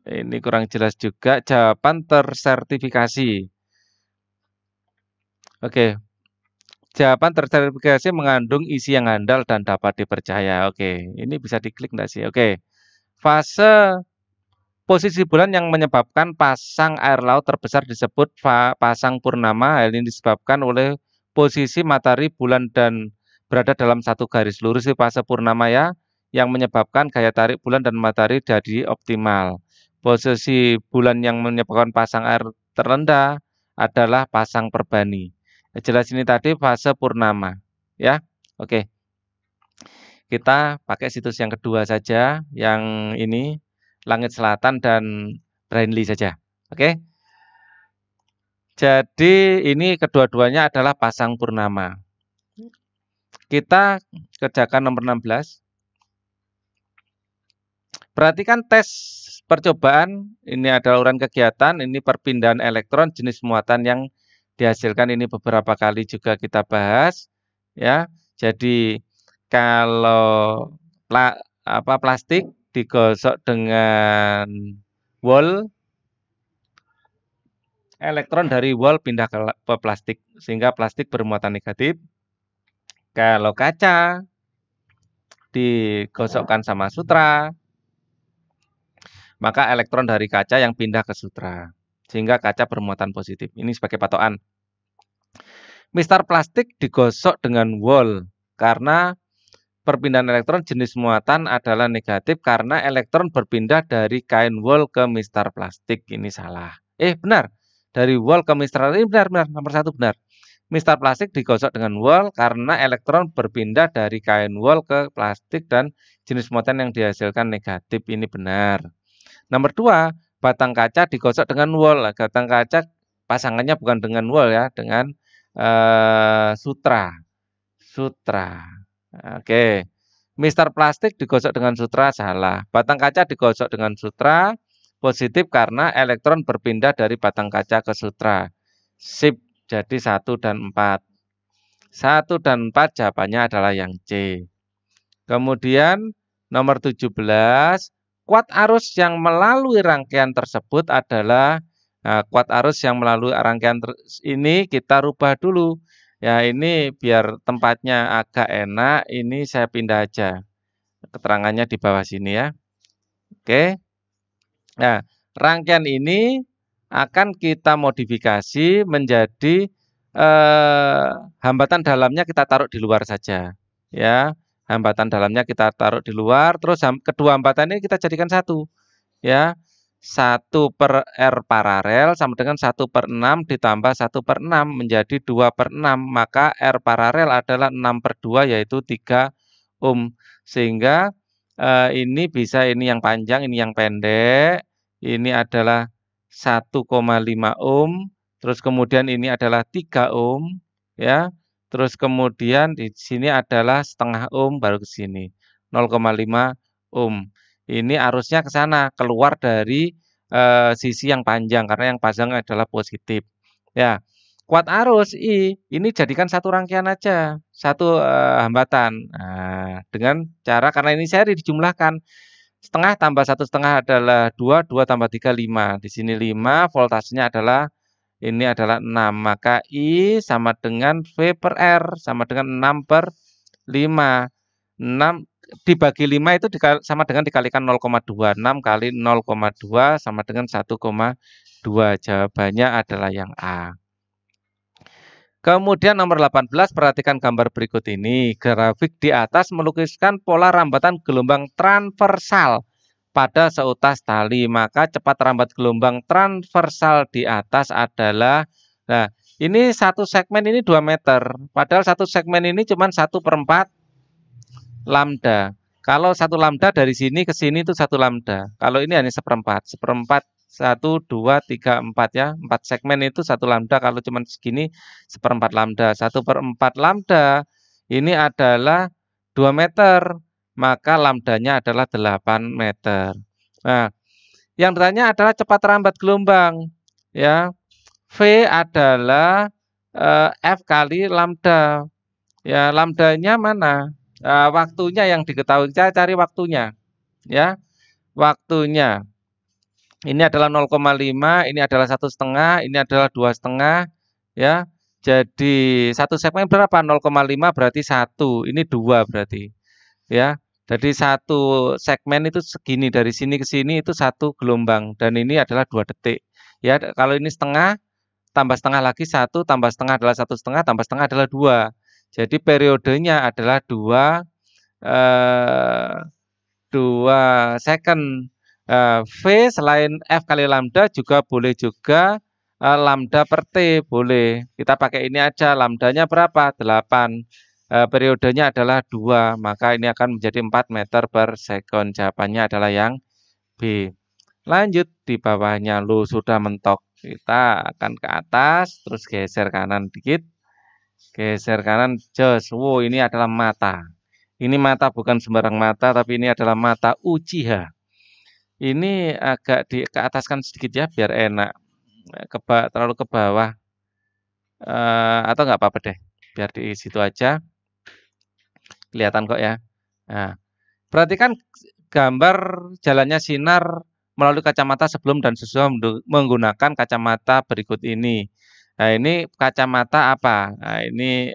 ini kurang jelas juga, jawaban tersertifikasi. Oke. Jawaban tersertifikasi mengandung isi yang handal dan dapat dipercaya. Oke, ini bisa diklik enggak sih? Oke. Fase posisi bulan yang menyebabkan pasang air laut terbesar disebut pasang purnama. Hal ini disebabkan oleh posisi matahari, bulan dan berada dalam satu garis lurus di fase purnama ya, yang menyebabkan gaya tarik bulan dan matahari jadi optimal. Posisi bulan yang menyebabkan pasang air terendah adalah pasang perbani. Jelas ini tadi fase purnama ya. Oke. Kita pakai situs yang kedua saja, yang ini Langit Selatan dan Brainly saja. Oke. Jadi ini kedua-duanya adalah pasang purnama. Kita kerjakan nomor 16. Perhatikan tes percobaan, ini adalah uraian kegiatan, ini perpindahan elektron jenis muatan yang dihasilkan, ini beberapa kali juga kita bahas, ya. Jadi kalau plastik digosok dengan wol, elektron dari wol pindah ke plastik, sehingga plastik bermuatan negatif. Kalau kaca digosokkan sama sutra, maka elektron dari kaca yang pindah ke sutra, sehingga kaca bermuatan positif. Ini sebagai patokan. Mistar plastik digosok dengan wol, karena perpindahan elektron jenis muatan adalah negatif karena elektron berpindah dari kain wol ke mistar plastik. Ini salah. Benar. Dari wol ke mistar, ini benar. Nomor 1 benar. Mistar plastik digosok dengan wol karena elektron berpindah dari kain wol ke plastik dan jenis muatan yang dihasilkan negatif. Ini benar. Nomor 2, batang kaca digosok dengan wol. Batang kaca pasangannya bukan dengan wol ya, dengan sutra. Oke. Mistar plastik digosok dengan sutra, salah. Batang kaca digosok dengan sutra, positif karena elektron berpindah dari batang kaca ke sutra. Sip, jadi 1 dan 4. 1 dan 4 jawabannya adalah yang C. Kemudian nomor 17, kuat arus yang melalui rangkaian tersebut adalah, kuat arus yang melalui rangkaian ini kita rubah dulu. Ya, ini biar tempatnya agak enak, ini saya pindah aja. Keterangannya di bawah sini ya. Oke. Nah, rangkaian ini akan kita modifikasi menjadi hambatan dalamnya kita taruh di luar saja. Ya, hambatan dalamnya kita taruh di luar, terus kedua hambatan ini kita jadikan 1. Ya. 1/R paralel sama dengan 1/6 ditambah 1/6 menjadi 2/6. Maka R paralel adalah 6/2 yaitu 3 ohm. Sehingga ini bisa, ini yang panjang, ini yang pendek. Ini adalah 1,5 ohm. Terus kemudian ini adalah 3 ohm. Ya. Terus kemudian di sini adalah setengah ohm baru ke sini. 0,5 ohm. Ini arusnya ke sana, keluar dari sisi yang panjang, karena yang panjang adalah positif. Ya, kuat arus I, ini jadikan 1 rangkaian aja, 1 hambatan. Nah, dengan cara, karena ini seri dijumlahkan, setengah tambah 1/2 adalah 2, 2 tambah 3, 5. Di sini 5, voltasenya adalah, ini adalah 6. Maka I sama dengan V/R, sama dengan 6/5. 6 dibagi 5 itu sama dengan dikalikan 0,2. 6 kali 0,2 sama dengan 1,2. Jawabannya adalah yang A. Kemudian nomor 18, perhatikan gambar berikut ini. Grafik di atas melukiskan pola rambatan gelombang transversal pada seutas tali. Maka cepat rambat gelombang transversal di atas adalah, nah ini satu segmen ini 2 meter. Padahal satu segmen ini cuma 1/4 lambda. Kalau 1 lambda dari sini ke sini itu 1 lambda. Kalau ini hanya 1/4. 1/4, 1, 2, 3, 4 ya. 4 segmen itu 1 lambda. Kalau cuma segini 1/4 lambda. 1/4 lambda ini adalah 2 meter. Maka lambdanya adalah 8 meter. Nah, yang ditanya adalah cepat rambat gelombang. Ya, V adalah F kali lambda. Ya, lambdanya mana? Waktunya yang diketahui, saya cari waktunya, ya, waktunya. Ini adalah 0,5, ini adalah 1,5, ini adalah 2,5, ya. Jadi satu segmen berapa? 0,5 berarti 1, ini 2 berarti, ya. Jadi satu segmen itu segini, dari sini ke sini itu 1 gelombang, dan ini adalah 2 detik. Ya, kalau ini setengah, tambah setengah lagi 1, tambah setengah adalah 1,5, tambah setengah adalah 2. Jadi periodenya adalah 2 second. V selain F kali lambda juga boleh juga lambda per T, boleh. Kita pakai ini aja, lambdanya berapa? 8. Periodenya adalah 2, maka ini akan menjadi 4 meter per second. Jawabannya adalah yang B. Lanjut, di bawahnya lo sudah mentok. Kita akan ke atas, terus geser kanan dikit. Geser kanan, jos. Wow, ini adalah mata. Ini mata bukan sembarang mata, tapi ini adalah mata Uchiha. Ini agak ke ataskan sedikit ya, biar enak. Terlalu ke bawah. Atau nggak apa-apa deh, biar di situ aja. Kelihatan kok ya. Nah, perhatikan gambar jalannya sinar melalui kacamata sebelum dan sesudah menggunakan kacamata berikut ini. Nah, ini kacamata apa? Nah, ini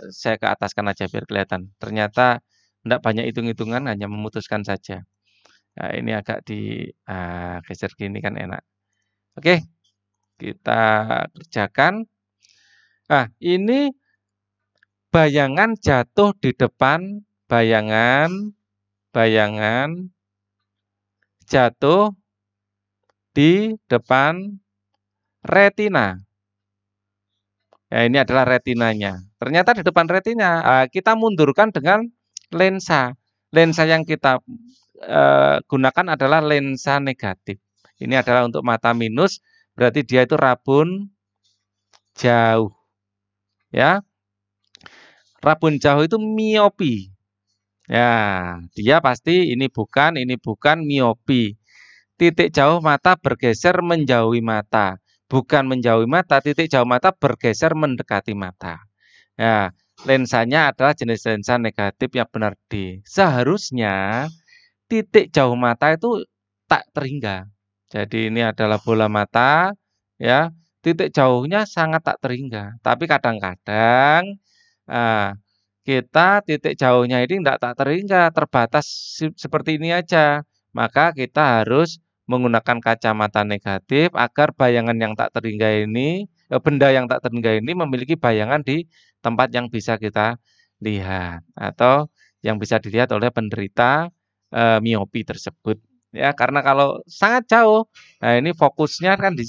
saya ke ataskan aja biar kelihatan. Ternyata tidak banyak hitung-hitungan, hanya memutuskan saja. Nah, ini agak geser gini kan enak. Oke, kita kerjakan. Nah, ini bayangan jatuh di depan, bayangan jatuh di depan retina. Ya, ini adalah retinanya. Ternyata di depan retina, kita mundurkan dengan lensa. Lensa yang kita gunakan adalah lensa negatif. Ini adalah untuk mata minus, berarti dia itu rabun jauh. Ya, rabun jauh itu miopi. Ya, dia pasti ini bukan miopi. Titik jauh mata bergeser menjauhi mata. Bukan menjauhi mata, titik jauh mata bergeser mendekati mata. Ya, lensanya adalah jenis lensa negatif yang benar D. Seharusnya titik jauh mata itu tak terhingga. Jadi ini adalah bola mata, ya. Titik jauhnya sangat tak terhingga. Tapi kadang-kadang kita titik jauhnya ini tidak tak terhingga, terbatas seperti ini aja. Maka kita harus menggunakan kacamata negatif agar bayangan yang tak terhingga ini, benda yang tak terhingga ini memiliki bayangan di tempat yang bisa kita lihat atau yang bisa dilihat oleh penderita miopi tersebut. Ya, karena kalau sangat jauh, nah ini fokusnya kan di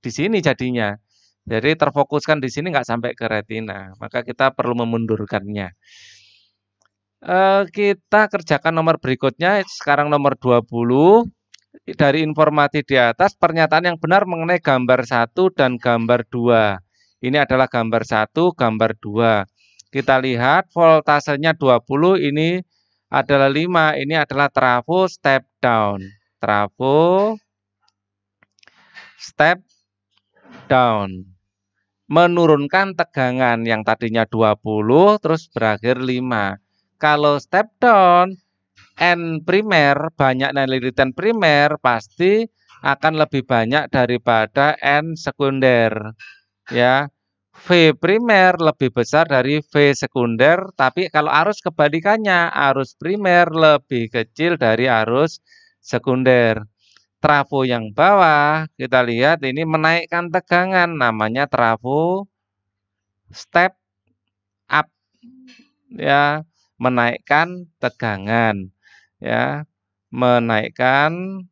sini jadinya. Jadi terfokuskan di sini nggak sampai ke retina, maka kita perlu memundurkannya. Kita kerjakan nomor berikutnya, sekarang nomor 20. Dari informasi di atas, pernyataan yang benar mengenai gambar 1 dan gambar 2. Ini adalah gambar 1, gambar 2. Kita lihat voltasenya 20, ini adalah 5, ini adalah trafo step down. Trafo step down. Menurunkan tegangan yang tadinya 20 terus berakhir 5. Kalau step down N primer, banyak nilai primer pasti akan lebih banyak daripada N sekunder. Ya, V primer lebih besar dari V sekunder, tapi kalau arus kebalikannya, arus primer lebih kecil dari arus sekunder. Trafo yang bawah, kita lihat ini menaikkan tegangan, namanya trafo step up. Ya, menaikkan tegangan. Ya, menaikkan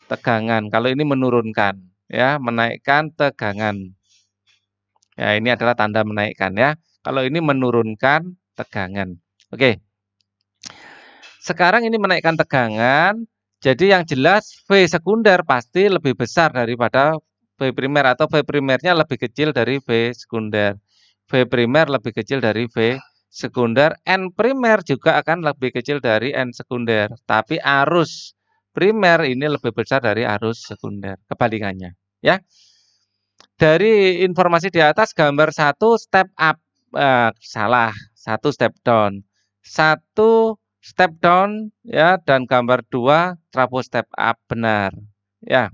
tegangan. Kalau ini menurunkan, ya, menaikkan tegangan. Ya, ini adalah tanda menaikkan ya. Kalau ini menurunkan tegangan. Oke. Sekarang ini menaikkan tegangan. Jadi yang jelas V sekunder pasti lebih besar daripada V primer atau V primernya lebih kecil dari V sekunder. V primer lebih kecil dari V sekunder, N primer juga akan lebih kecil dari N sekunder. Tapi arus primer ini lebih besar dari arus sekunder. Kebalikannya, ya. Dari informasi di atas, gambar 1 step up, salah, 1 step down. 1 step down, ya, dan gambar 2 trafo step up, benar. Ya.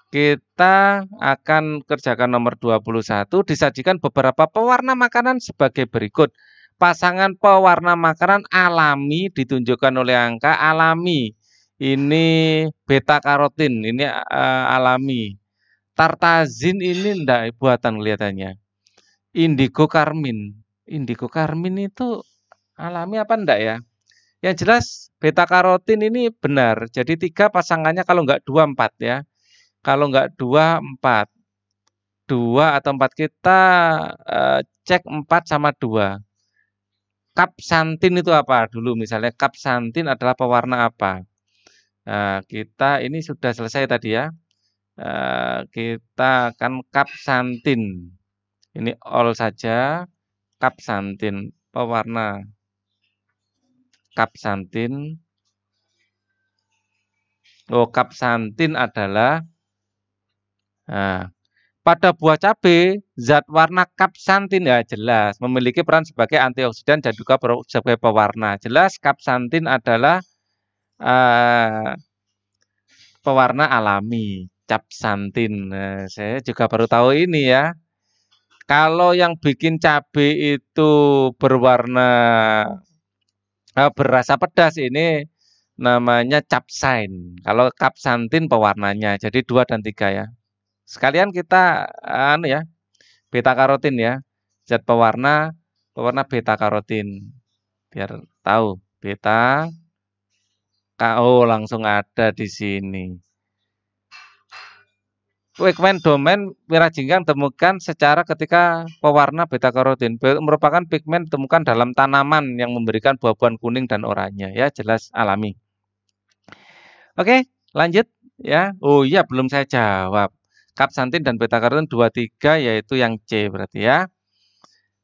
Kita akan kerjakan nomor 21, disajikan beberapa pewarna makanan sebagai berikut. Pasangan pewarna makanan alami ditunjukkan oleh angka alami. Ini beta karotin, ini alami. Tartazin ini enggak buatan kelihatannya. Indigo karmin. Indigo karmin itu alami apa enggak ya? Yang jelas beta karotin ini benar. Jadi 3 pasangannya kalau enggak 2, 4 ya. Kalau enggak 2, 4. 2 atau 4 kita cek 4 sama 2. Kapsantin itu apa dulu misalnya? Kapsantin adalah pewarna apa? Nah, kita ini sudah selesai tadi ya. Kita akan kapsantin. Ini all saja. Kapsantin, pewarna kapsantin. Oh, kapsantin adalah pada buah cabai, zat warna kapsantin ya jelas memiliki peran sebagai antioksidan dan juga sebagai pewarna. Jelas kapsantin adalah pewarna alami, capsantin. Nah, saya juga baru tahu ini ya. Kalau yang bikin cabai itu berwarna berasa pedas ini namanya capsain. Kalau kapsantin pewarnanya. Jadi 2 dan 3 ya. Sekalian kita ya, beta karotin ya. Zat pewarna beta karotin. Biar tahu beta KO langsung ada di sini. Pigmen domain wirajingga ditemukan secara ketika pewarna beta karotin merupakan pigmen ditemukan dalam tanaman yang memberikan buah-buahan kuning dan oranye ya, jelas alami. Oke, lanjut ya. Oh iya, belum saya jawab. Kapsantin dan beta karotin 2, 3 yaitu yang C berarti ya.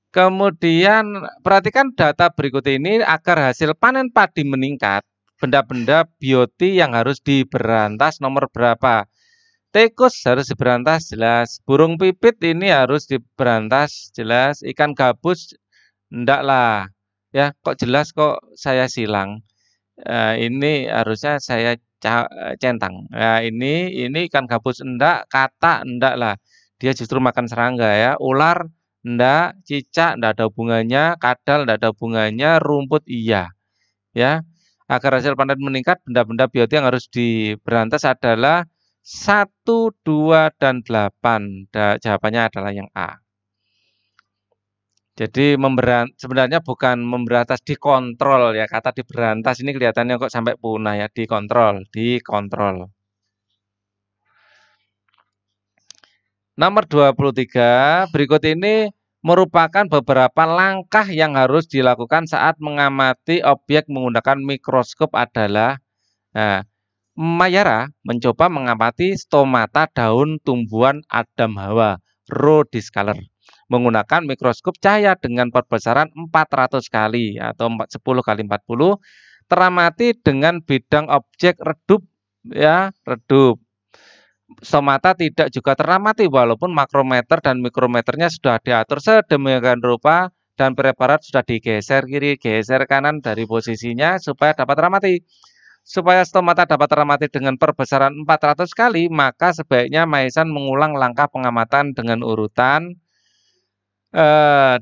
Kemudian perhatikan data berikut ini agar hasil panen padi meningkat. Benda-benda bioti yang harus diberantas nomor berapa? Tikus harus diberantas jelas. Burung pipit ini harus diberantas jelas. Ikan gabus enggak lah. Ya, kok jelas kok saya silang. Ini harusnya saya centang. Nah, ini ikan gabus enggak, katak enggak lah. Dia justru makan serangga ya. Ular enggak, cicak enggak ada hubungannya, kadal enggak ada hubungannya, rumput iya. Ya. Agar hasil panen meningkat, benda-benda bioti yang harus diberantas adalah 1, 2, dan 8. Jawabannya adalah yang A. Jadi sebenarnya bukan memberantas, dikontrol ya. Kata diberantas ini kelihatannya kok sampai punah ya. Dikontrol. Nomor 23, berikut ini merupakan beberapa langkah yang harus dilakukan saat mengamati objek menggunakan mikroskop adalah Mayara mencoba mengamati stomata daun tumbuhan Adam Hawa, row discolor, menggunakan mikroskop cahaya dengan perbesaran 400 kali atau 10 kali 40, teramati dengan bidang objek redup ya, redup. Stomata tidak juga teramati walaupun makrometer dan mikrometernya sudah diatur sedemikian rupa dan preparat sudah digeser kiri, geser kanan dari posisinya supaya dapat teramati. Supaya stomata dapat teramati dengan perbesaran 400 kali, maka sebaiknya Maesan mengulang langkah pengamatan dengan urutan.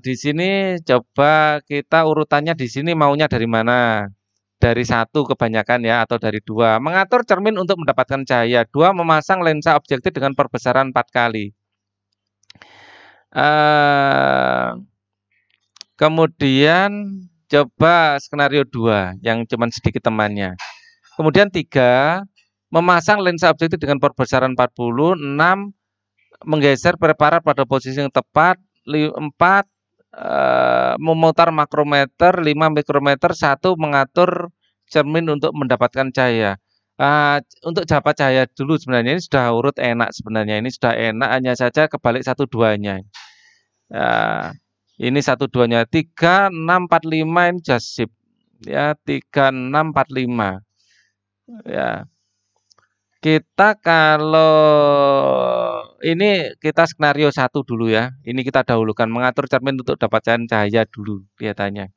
Di sini coba kita urutannya di sini maunya dari mana? Dari 1 kebanyakan ya, atau dari 2. Mengatur cermin untuk mendapatkan cahaya. 2. Memasang lensa objektif dengan perbesaran 4 kali. Kemudian coba skenario 2 yang cuma sedikit temannya. Kemudian 3, memasang lensa objektif dengan perbesaran 40, 6, menggeser preparat pada posisi yang tepat, 4, memutar makrometer, 5 mikrometer, 1, mengatur cermin untuk mendapatkan cahaya. Untuk dapat cahaya dulu sebenarnya ini sudah urut enak sebenarnya, ini sudah enak, hanya saja kebalik 1, 2-nya. Ini 1, 2-nya, 3, 6, 4, 5 ini just sip. Ya, 3, 6, 4, 5. Ya, kita kalau ini kita skenario 1 dulu ya. Ini kita dahulukan mengatur cermin untuk dapatkan cahaya dulu kelihatannya.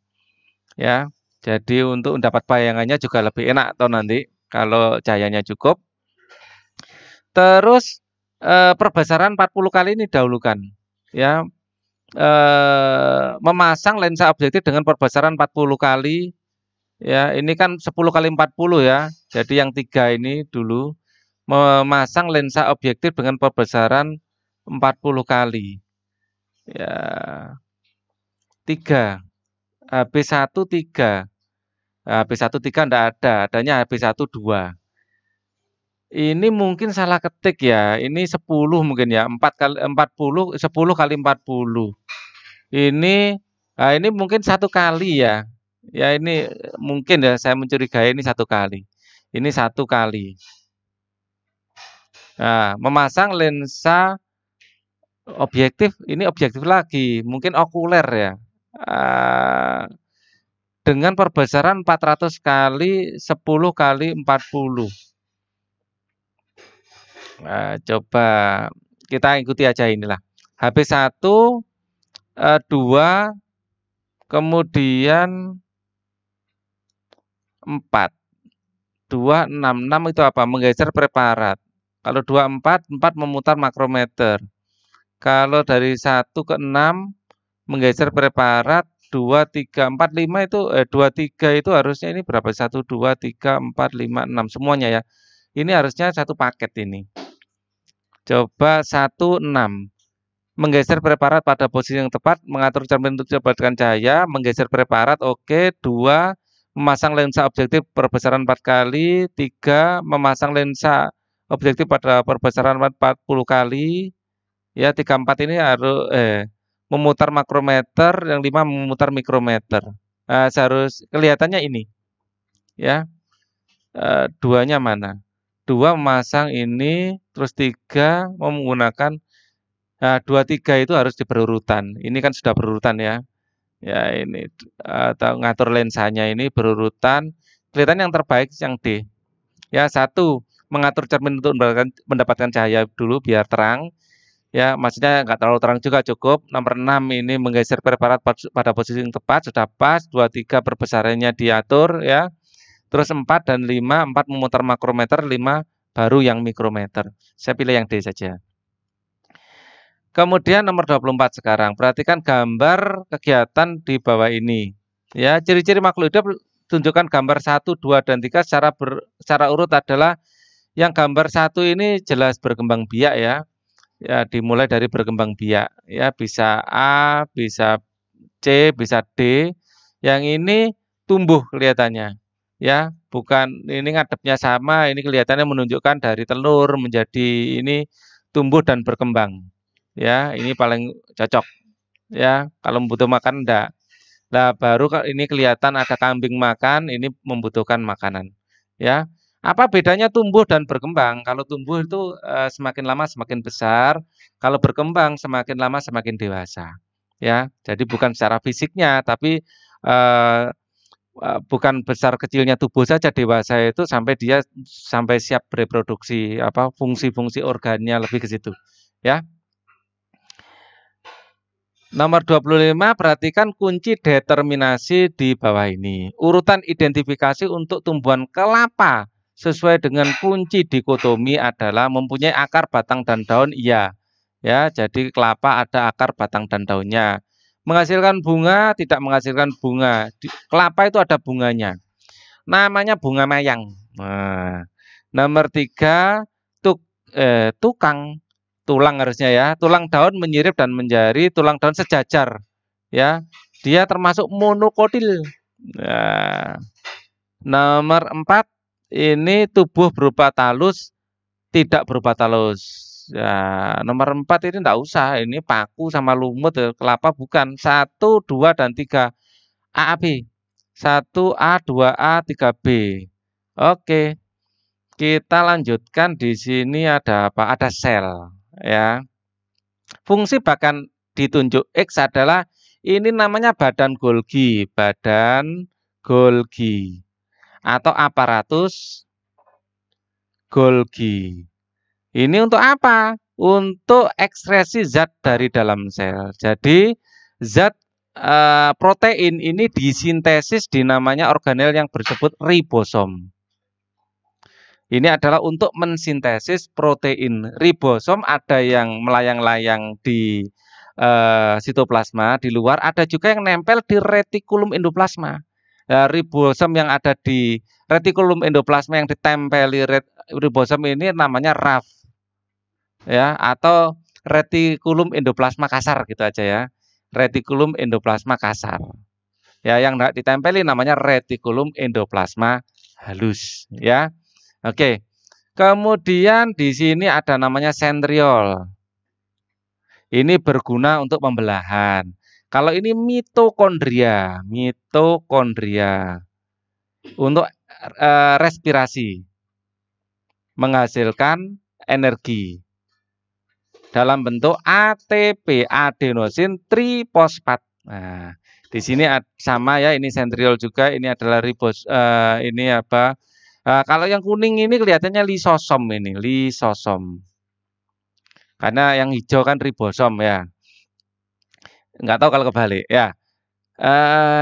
Ya, jadi untuk mendapat bayangannya juga lebih enak atau nanti kalau cahayanya cukup. Terus perbesaran 40 kali ini dahulukan. Ya, memasang lensa objektif dengan perbesaran 40 kali. Ya, ini kan 10 kali 40 ya. Jadi yang 3 ini dulu memasang lensa objektif dengan perbesaran 40 kali. Ya. 3. HP1 3. HP1 3 enggak ada, adanya HP1 2. Ini mungkin salah ketik ya. Ini 10 mungkin ya. 4 kali 40, 10 kali 40. Ini mungkin 1 kali ya. Ya ini mungkin ya, saya mencurigai ini 1 kali. Ini 1 kali. Nah, memasang lensa Objektif, ini objektif lagi, mungkin okuler ya. Dengan perbesaran 400 kali 10 kali 40. Coba kita ikuti aja inilah. HP1, 2, kemudian 4. 2, 6. 6 itu apa? Menggeser preparat. Kalau 2, 4, 4 memutar makrometer. Kalau dari 1 ke 6 menggeser preparat, 2, 3, 4, 5 itu 2, 3 itu harusnya ini berapa? 1, 2, 3, 4, 5, 6 semuanya ya. Ini harusnya satu paket ini. Coba 1, 6. Menggeser preparat pada posisi yang tepat, mengatur cermin untuk mendapatkan cahaya, menggeser preparat, oke. 2, memasang lensa objektif perbesaran 4 kali. 3, memasang lensa objektif pada perbesaran 40 kali. Ya, 3, 4 ini harus memutar makrometer, yang 5 memutar mikrometer. Seharus kelihatannya ini. Ya. Duanya mana? 2 memasang ini, terus 3 menggunakan 2, 3 itu harus berurutan. Ini kan sudah berurutan ya. Ya ini atau ngatur lensanya ini berurutan. Kelihatan yang terbaik yang D. Ya 1 mengatur cermin untuk mendapatkan cahaya dulu biar terang. Ya maksudnya nggak terlalu terang juga cukup. Nomor 6 ini menggeser preparat pada posisi yang tepat sudah pas. 2, 3 perbesarannya diatur ya. Terus 4 dan 5, 4 memutar makrometer, 5 baru yang mikrometer. Saya pilih yang D saja. Kemudian nomor 24 sekarang, perhatikan gambar kegiatan di bawah ini. Ya, ciri-ciri makhluk hidup tunjukkan gambar 1, 2, dan 3 secara urut adalah yang gambar 1 ini jelas berkembang biak ya. Ya, dimulai dari berkembang biak ya, bisa A, bisa C, bisa D. Yang ini tumbuh kelihatannya. Ya, bukan ini ngadepnya sama, ini kelihatannya menunjukkan dari telur menjadi ini tumbuh dan berkembang. Ya, ini paling cocok. Ya, kalau butuh makan enggak. Nah, baru ini kelihatan ada kambing makan, ini membutuhkan makanan. Ya. Apa bedanya tumbuh dan berkembang? Kalau tumbuh itu semakin lama semakin besar, kalau berkembang semakin lama semakin dewasa. Ya, jadi bukan secara fisiknya, tapi bukan besar kecilnya tubuh saja, dewasa itu sampai dia sampai siap bereproduksi, fungsi-fungsi organnya lebih ke situ. Ya. Nomor 25, perhatikan kunci determinasi di bawah ini. Urutan identifikasi untuk tumbuhan kelapa sesuai dengan kunci dikotomi adalah mempunyai akar, batang, dan daun. Iya. Ya, jadi kelapa ada akar, batang, dan daunnya. Menghasilkan bunga, tidak menghasilkan bunga. Kelapa itu ada bunganya. Namanya bunga mayang. Nah, nomor 3, tukang. Tulang harusnya ya, tulang daun menyirip dan menjari, tulang daun sejajar, ya. Dia termasuk monokotil. Nah, nomor 4 ini tubuh berupa talus, tidak berupa talus. Ya, nomor 4 ini enggak usah, ini paku sama lumut, kelapa bukan. 1, 2, dan 3. A, B. 1A, 2A, 3B. Oke. Kita lanjutkan di sini ada apa? Ada sel, ya. Fungsi bahkan ditunjuk X adalah ini namanya badan Golgi, atau aparatus Golgi. Ini untuk apa? Untuk ekskresi zat dari dalam sel. Jadi zat protein ini disintesis di namanya organel yang disebut ribosom. Ini adalah untuk mensintesis protein. Ribosom ada yang melayang-layang di sitoplasma di luar, ada juga yang nempel di retikulum endoplasma. Nah, ribosom yang ada di retikulum endoplasma yang ditempeli ribosom ini namanya RAF. Ya, atau retikulum endoplasma kasar gitu aja ya. Retikulum endoplasma kasar. Ya, yang enggak ditempeli namanya retikulum endoplasma halus, ya. Oke. Kemudian di sini ada namanya sentriol. Ini berguna untuk pembelahan. Kalau ini mitokondria untuk respirasi, menghasilkan energi. dalam bentuk ATP, adenosin trifosfat. Nah, di sini sama ya, ini sentriol juga, ini adalah ini apa? Kalau yang kuning ini kelihatannya lisosom ini, lisosom. Karena yang hijau kan ribosom ya. Nggak tahu kalau kebalik ya.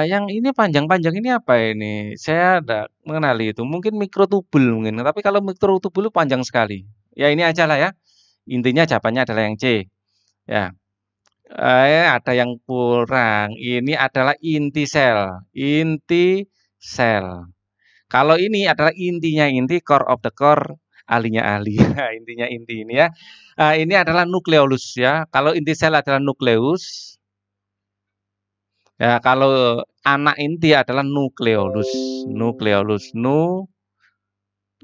Yang ini panjang-panjang ini apa ini? Saya tidak mengenali itu. Mungkin mikrotubul mungkin. Tapi kalau mikrotubul panjang sekali. Ya ini aja lah ya. Intinya jawabannya adalah yang C. Ya. Ada yang kurang. Ini adalah inti sel. Inti sel. Kalau ini adalah intinya inti, core of the core, ahlinya ahli. Intinya inti ini ya. Ini adalah nukleolus ya. Kalau inti sel adalah nukleus. Ya, kalau anak inti adalah nukleolus. Nukleolus.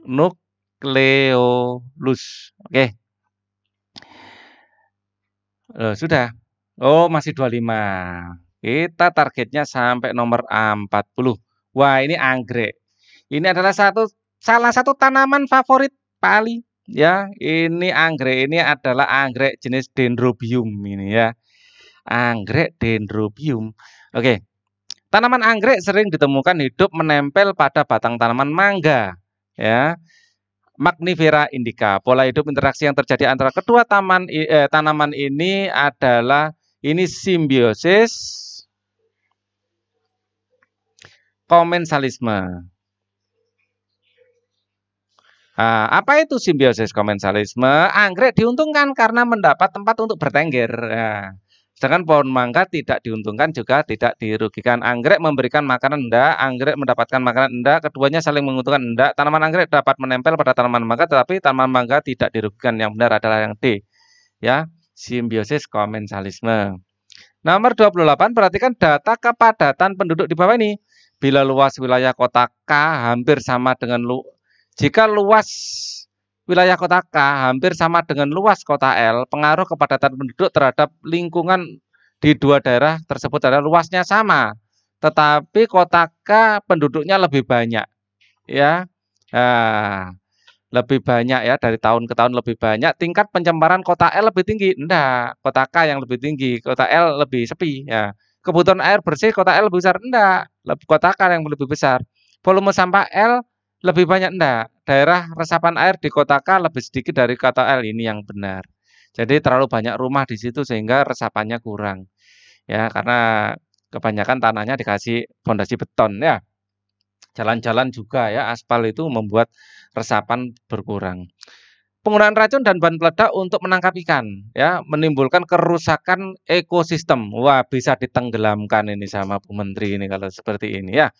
Nukleolus. Oke. Sudah. Oh, masih 25. Kita targetnya sampai nomor 40. Wah, ini anggrek. Ini adalah salah satu tanaman favorit Pak Ali. Ya, ini anggrek. Ini adalah anggrek jenis dendrobium ini ya. Anggrek dendrobium. Oke. Tanaman anggrek sering ditemukan hidup menempel pada batang tanaman mangga. Ya. Magnifera indica. Pola hidup interaksi yang terjadi antara kedua tanaman ini adalah ini simbiosis komensalisme. Apa itu simbiosis komensalisme? Anggrek diuntungkan karena mendapat tempat untuk bertengger. Sedangkan pohon mangga tidak diuntungkan juga tidak dirugikan. Anggrek memberikan makanan enggak, anggrek mendapatkan makanan enggak, keduanya saling menguntungkan enggak. Tanaman anggrek dapat menempel pada tanaman mangga, tetapi tanaman mangga tidak dirugikan. Yang benar adalah yang D. Ya, simbiosis komensalisme. Nomor 28, perhatikan data kepadatan penduduk di bawah ini. Bila luas wilayah kota K hampir sama dengan jika luas wilayah kota K hampir sama dengan luas kota L, pengaruh kepadatan penduduk terhadap lingkungan di dua daerah tersebut adalah luasnya sama, tetapi kota K penduduknya lebih banyak, ya, lebih banyak ya, dari tahun ke tahun lebih banyak. Tingkat pencemaran kota L lebih tinggi, enggak, kota K yang lebih tinggi, kota L lebih sepi, ya. Kebutuhan air bersih kota L lebih besar, enggak, kota K yang lebih besar. Volume sampah L lebih banyak, enggak. Daerah resapan air di kota K lebih sedikit dari kota L, ini yang benar. Jadi terlalu banyak rumah di situ sehingga resapannya kurang. Ya, karena kebanyakan tanahnya dikasih fondasi beton ya. Jalan-jalan juga ya, aspal itu membuat resapan berkurang. Penggunaan racun dan bahan peledak untuk menangkap ikan ya, menimbulkan kerusakan ekosistem. Wah, bisa ditenggelamkan ini sama Bu Menteri ini kalau seperti ini ya.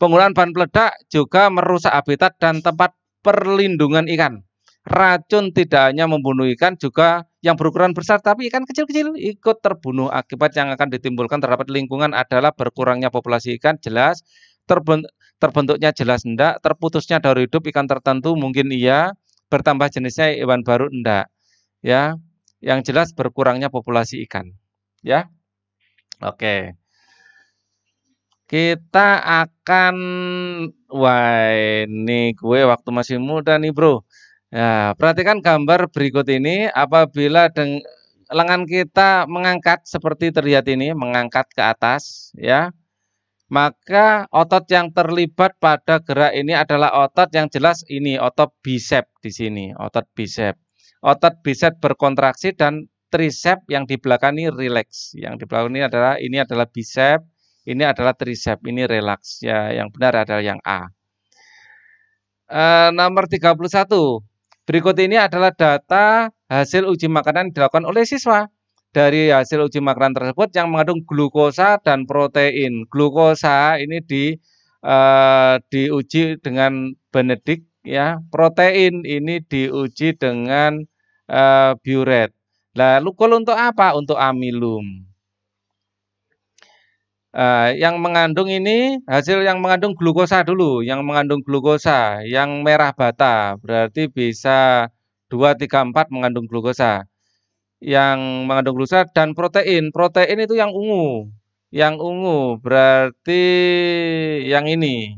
Penggunaan bahan peledak juga merusak habitat dan tempat perlindungan ikan. Racun tidak hanya membunuh ikan, juga yang berukuran besar, tapi ikan kecil-kecil ikut terbunuh. Akibat yang akan ditimbulkan terhadap lingkungan adalah berkurangnya populasi ikan, jelas. Terbentuknya jelas enggak, terputusnya dari hidup ikan tertentu mungkin iya, bertambah jenisnya hewan baru enggak. Ya, yang jelas berkurangnya populasi ikan. Ya. Oke. Kita akan ini gue waktu masih muda nih, Bro. Ya, perhatikan gambar berikut ini. Apabila lengan kita mengangkat seperti terlihat ini, mengangkat ke atas, ya, maka otot yang terlibat pada gerak ini adalah otot yang jelas ini, otot bicep di sini, otot bicep. Otot bicep berkontraksi dan tricep yang di belakang ini rileks. Yang di belakang ini adalah bicep, ini adalah tricep, ini relaks. Ya, yang benar adalah yang A. Nomor 31. Berikut ini adalah data hasil uji makanan yang dilakukan oleh siswa. Dari hasil uji makanan tersebut yang mengandung glukosa dan protein. Glukosa ini diuji dengan Benedict ya. Protein ini diuji dengan Biuret. Lalu kalau untuk apa? Untuk amilum. Yang mengandung ini hasil yang mengandung glukosa dulu, yang mengandung glukosa, yang merah bata berarti bisa 2, 3, 4 mengandung glukosa. Yang mengandung glukosa dan protein. Protein itu yang ungu. Yang ungu berarti yang ini.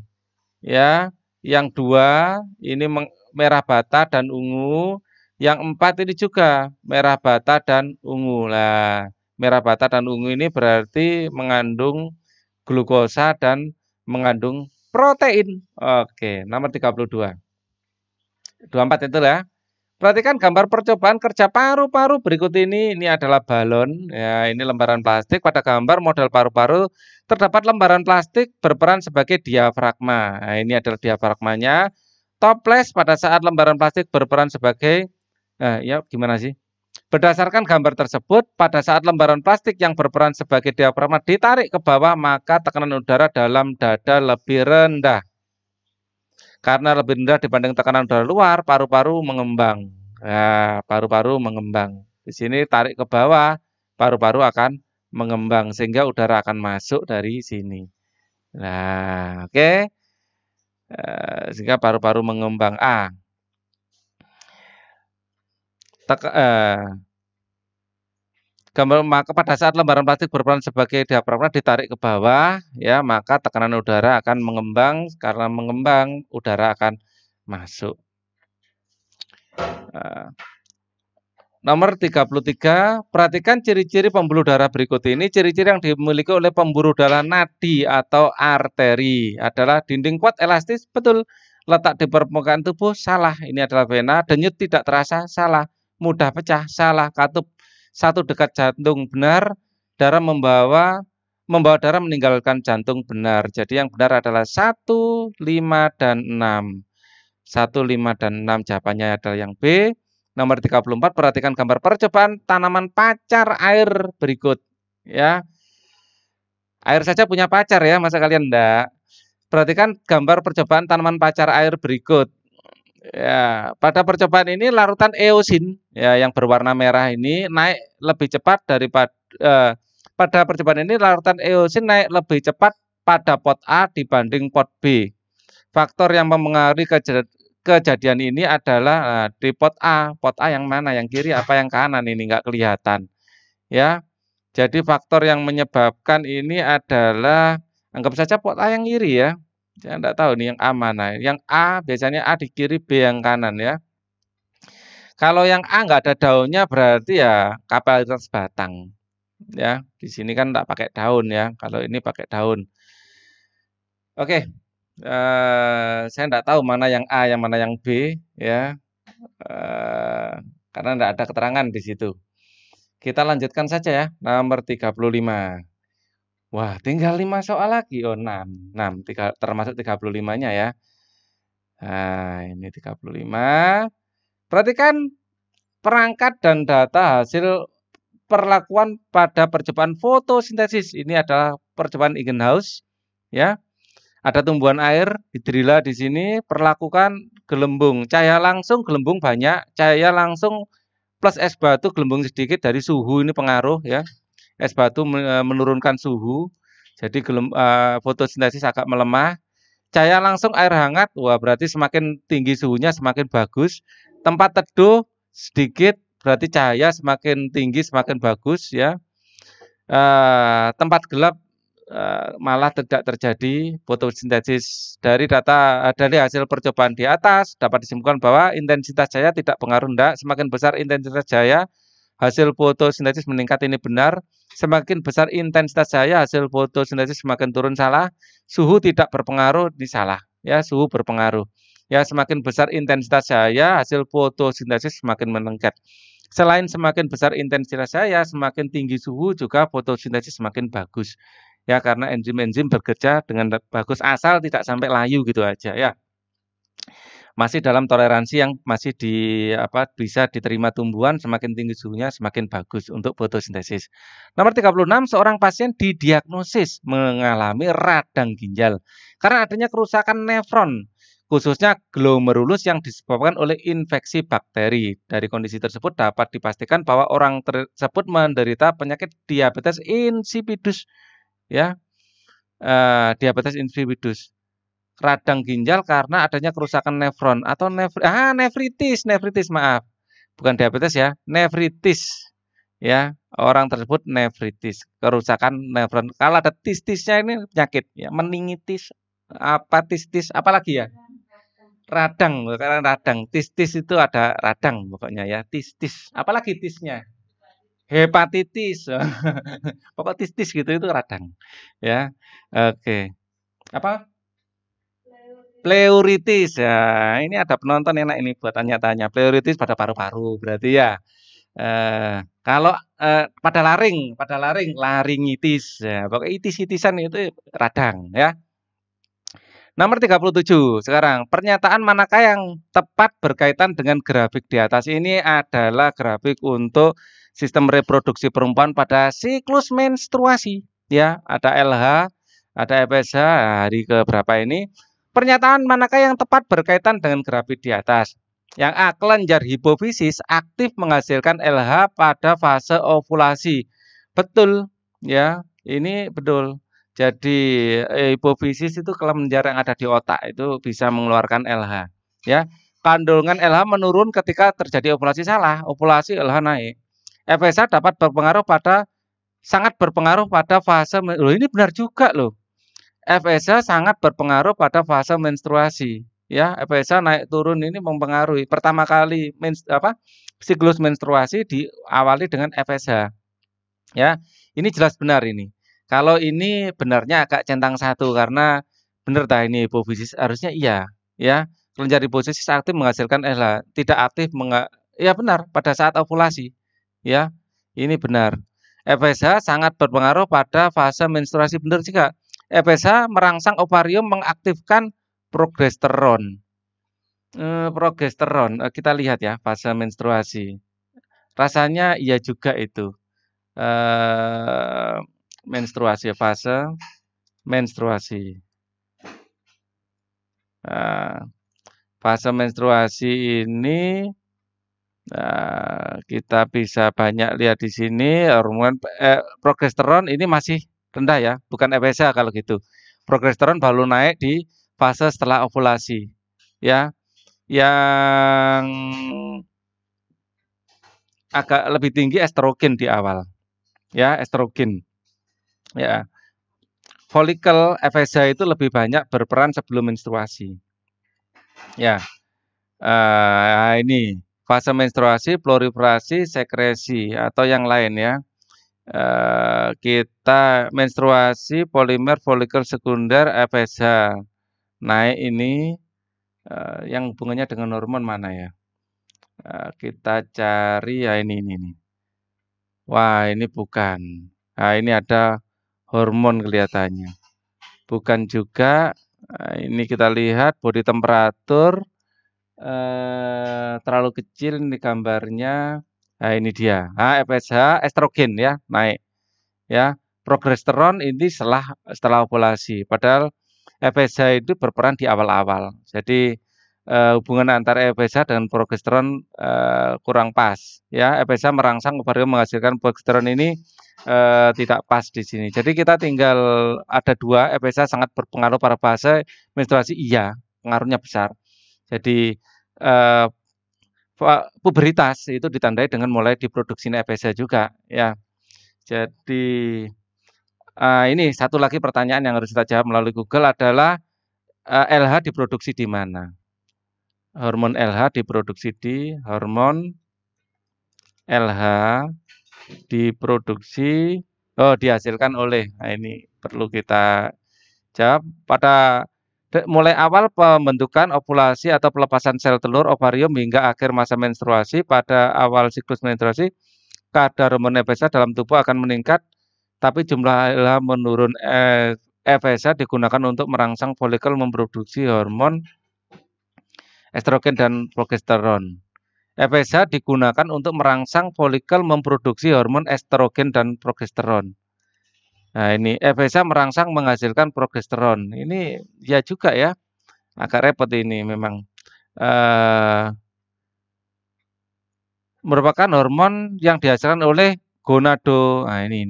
Ya, yang 2 ini merah bata dan ungu. Yang 4 ini juga merah bata dan ungu. Nah, merah bata dan ungu ini berarti mengandung glukosa dan mengandung protein. Oke, nomor 32. 24 itu ya. Perhatikan gambar percobaan kerja paru-paru berikut ini. Ini adalah balon. Ya, ini lembaran plastik. Pada gambar model paru-paru terdapat lembaran plastik berperan sebagai diafragma. Nah, ini adalah diafragmanya. Toples pada saat lembaran plastik berperan sebagai ya gimana sih? Berdasarkan gambar tersebut, pada saat lembaran plastik yang berperan sebagai diafragma ditarik ke bawah, maka tekanan udara dalam dada lebih rendah. Karena lebih rendah dibanding tekanan udara luar, paru-paru mengembang. Nah, paru-paru mengembang. Di sini tarik ke bawah, paru-paru akan mengembang sehingga udara akan masuk dari sini. Nah, oke. Sehingga paru-paru mengembang. Maka pada saat lembaran plastik berperan sebagai diafragma ditarik ke bawah, ya maka tekanan udara akan mengembang. Karena mengembang, udara akan masuk. Nomor 33, perhatikan ciri-ciri pembuluh darah berikut ini. Ciri-ciri yang dimiliki oleh pembuluh darah nadi atau arteri adalah dinding kuat elastis, betul. Letak di permukaan tubuh, salah. Ini adalah vena. Denyut tidak terasa, salah. Mudah pecah, salah. Katup satu dekat jantung, benar. Darah membawa darah meninggalkan jantung, benar. Jadi yang benar adalah 1, 5, dan 6. 1, 5, dan 6 jawabannya adalah yang B. Nomor 34, perhatikan gambar percobaan tanaman pacar air berikut. Ya, air saja punya pacar ya, masa kalian enggak? Perhatikan gambar percobaan tanaman pacar air berikut. Ya, pada percobaan ini larutan eosin ya yang berwarna merah ini naik lebih cepat daripada pada percobaan ini larutan eosin naik lebih cepat pada pot A dibanding pot B. Faktor yang mempengaruhi kejadian ini adalah di pot A yang mana, yang kiri apa yang kanan ini nggak kelihatan. Ya, jadi faktor yang menyebabkan ini adalah anggap saja pot A yang kiri ya. Saya enggak tahu nih yang A mana. Yang A biasanya A di kiri, B yang kanan ya. Kalau yang A nggak ada daunnya berarti ya kapasitas batang. Ya, di sini kan enggak pakai daun ya. Kalau ini pakai daun. Oke. Saya enggak tahu mana yang A, yang mana yang B ya. Karena enggak ada keterangan di situ. Kita lanjutkan saja ya. Nomor 35. Wah, tinggal 5 soal lagi. Oh, 6. 6 termasuk 35-nya ya. Nah, ini 35. Perhatikan perangkat dan data hasil perlakuan pada percobaan fotosintesis. Ini adalah percobaan Eggenshaus ya. Ada tumbuhan air, hidrilla di sini, perlakukan gelembung. Cahaya langsung gelembung banyak, cahaya langsung plus es batu gelembung sedikit dari suhu ini pengaruh ya. Es batu menurunkan suhu, jadi fotosintesis agak melemah. Cahaya langsung air hangat, wah berarti semakin tinggi suhunya semakin bagus. Tempat teduh sedikit, berarti cahaya semakin tinggi semakin bagus ya. Tempat gelap malah tidak terjadi fotosintesis. Dari hasil percobaan di atas dapat disimpulkan bahwa intensitas cahaya tidak pengaruh enggak. Semakin besar intensitas cahaya, hasil fotosintesis meningkat, ini benar. Semakin besar intensitas cahaya, hasil fotosintesis semakin turun, salah. Suhu tidak berpengaruh, ini salah. Ya, suhu berpengaruh. Ya, semakin besar intensitas cahaya, hasil fotosintesis semakin meningkat. Selain semakin besar intensitas cahaya, semakin tinggi suhu juga fotosintesis semakin bagus. Ya, karena enzim-enzim bekerja dengan bagus, asal tidak sampai layu gitu aja ya. Masih dalam toleransi yang masih bisa diterima tumbuhan, semakin tinggi suhunya semakin bagus untuk fotosintesis. Nomor 36, seorang pasien didiagnosis mengalami radang ginjal karena adanya kerusakan nefron, khususnya glomerulus yang disebabkan oleh infeksi bakteri. Dari kondisi tersebut dapat dipastikan bahwa orang tersebut menderita penyakit diabetes insipidus ya. Diabetes insipidus. Radang ginjal karena adanya kerusakan nefron atau nefritis, maaf. Bukan diabetes ya, nefritis. Ya, orang tersebut nefritis, kerusakan nefron. Kalau ada tistisnya ini penyakit ya, meningitis, apatistis, apalagi ya? Radang, karena radang. Tis-tis itu ada radang pokoknya ya. Tis-tis. Apalagi tisnya? Hepatitis. Pokok tis-tis gitu itu radang. Ya. Oke. Apa? Pleuritis. Ya, ini ada penonton enak ini buat tanya-tanya. Pleuritis pada paru-paru berarti ya. Kalau pada laring, laringitis. Ya, pokoknya itis-itisan itu radang ya. Nomor 37 sekarang, pernyataan manakah yang tepat berkaitan dengan grafik di atas ini adalah grafik untuk sistem reproduksi perempuan pada siklus menstruasi. Ya, ada LH, ada FSH, hari ke berapa ini. Pernyataan manakah yang tepat berkaitan dengan grafik di atas? Yang A, kelenjar hipofisis aktif menghasilkan LH pada fase ovulasi. Betul, ya, ini betul. Jadi hipofisis itu kelenjar yang ada di otak itu bisa mengeluarkan LH. Ya, kandungan LH menurun ketika terjadi ovulasi salah, ovulasi LH naik. FSH dapat sangat berpengaruh pada fase. Loh, ini benar juga loh. FSH sangat berpengaruh pada fase menstruasi. Ya, FSH naik turun ini mempengaruhi. Pertama kali siklus menstruasi diawali dengan FSH. Ya, ini jelas benar ini. Kalau ini benarnya agak centang satu karena benar tah ini hipofisis harusnya iya, ya. Kelenjar hipofisis aktif menghasilkan LH, tidak aktif ya benar pada saat ovulasi, ya. Ini benar. FSH sangat berpengaruh pada fase menstruasi, benar juga. FSH merangsang ovarium mengaktifkan progesteron. Kita lihat ya fase menstruasi. Rasanya iya juga itu. Menstruasi, fase menstruasi. Fase menstruasi ini kita bisa banyak lihat di sini hormon progesteron ini masih rendah ya, bukan FSH kalau gitu. Progesteron baru naik di fase setelah ovulasi. Ya, yang agak lebih tinggi estrogen di awal. Ya, estrogen. Ya. Folikel FSH itu lebih banyak berperan sebelum menstruasi. Ya, ini fase menstruasi, proliferasi, sekresi atau yang lain ya. Kita menstruasi, polimer, folikel sekunder, FSH naik ini yang hubungannya dengan hormon mana ya? Kita cari ya ini. Wah, ini bukan. Nah, ini ada hormon kelihatannya. Bukan juga. Ini kita lihat body temperatur terlalu kecil ini gambarnya. Nah, ini dia. FSH estrogen ya, naik. Ya, progesteron ini setelah ovulasi. Padahal FSH itu berperan di awal-awal. Jadi hubungan antara FSH dengan progesteron kurang pas. Ya, FSH merangsang ovarium menghasilkan progesteron ini tidak pas di sini. Jadi kita tinggal ada dua, FSH sangat berpengaruh pada fase menstruasi, iya, pengaruhnya besar. Jadi puberitas itu ditandai dengan mulai diproduksi FSH juga, ya. Jadi ini satu lagi pertanyaan yang harus kita jawab melalui Google adalah LH diproduksi di mana? Hormon LH diproduksi di dihasilkan oleh. Nah, ini perlu kita jawab pada mulai awal pembentukan ovulasi atau pelepasan sel telur ovarium hingga akhir masa menstruasi. Pada awal siklus menstruasi, kadar hormon FSH dalam tubuh akan meningkat, tapi jumlah LH menurun. FSH digunakan untuk merangsang folikel memproduksi hormon estrogen dan progesteron. FSH digunakan untuk merangsang folikel memproduksi hormon estrogen dan progesteron. Nah, ini FSH merangsang menghasilkan progesteron. Ini ya juga ya, agak repot ini memang. Merupakan hormon yang dihasilkan oleh gonado. Nah, ini.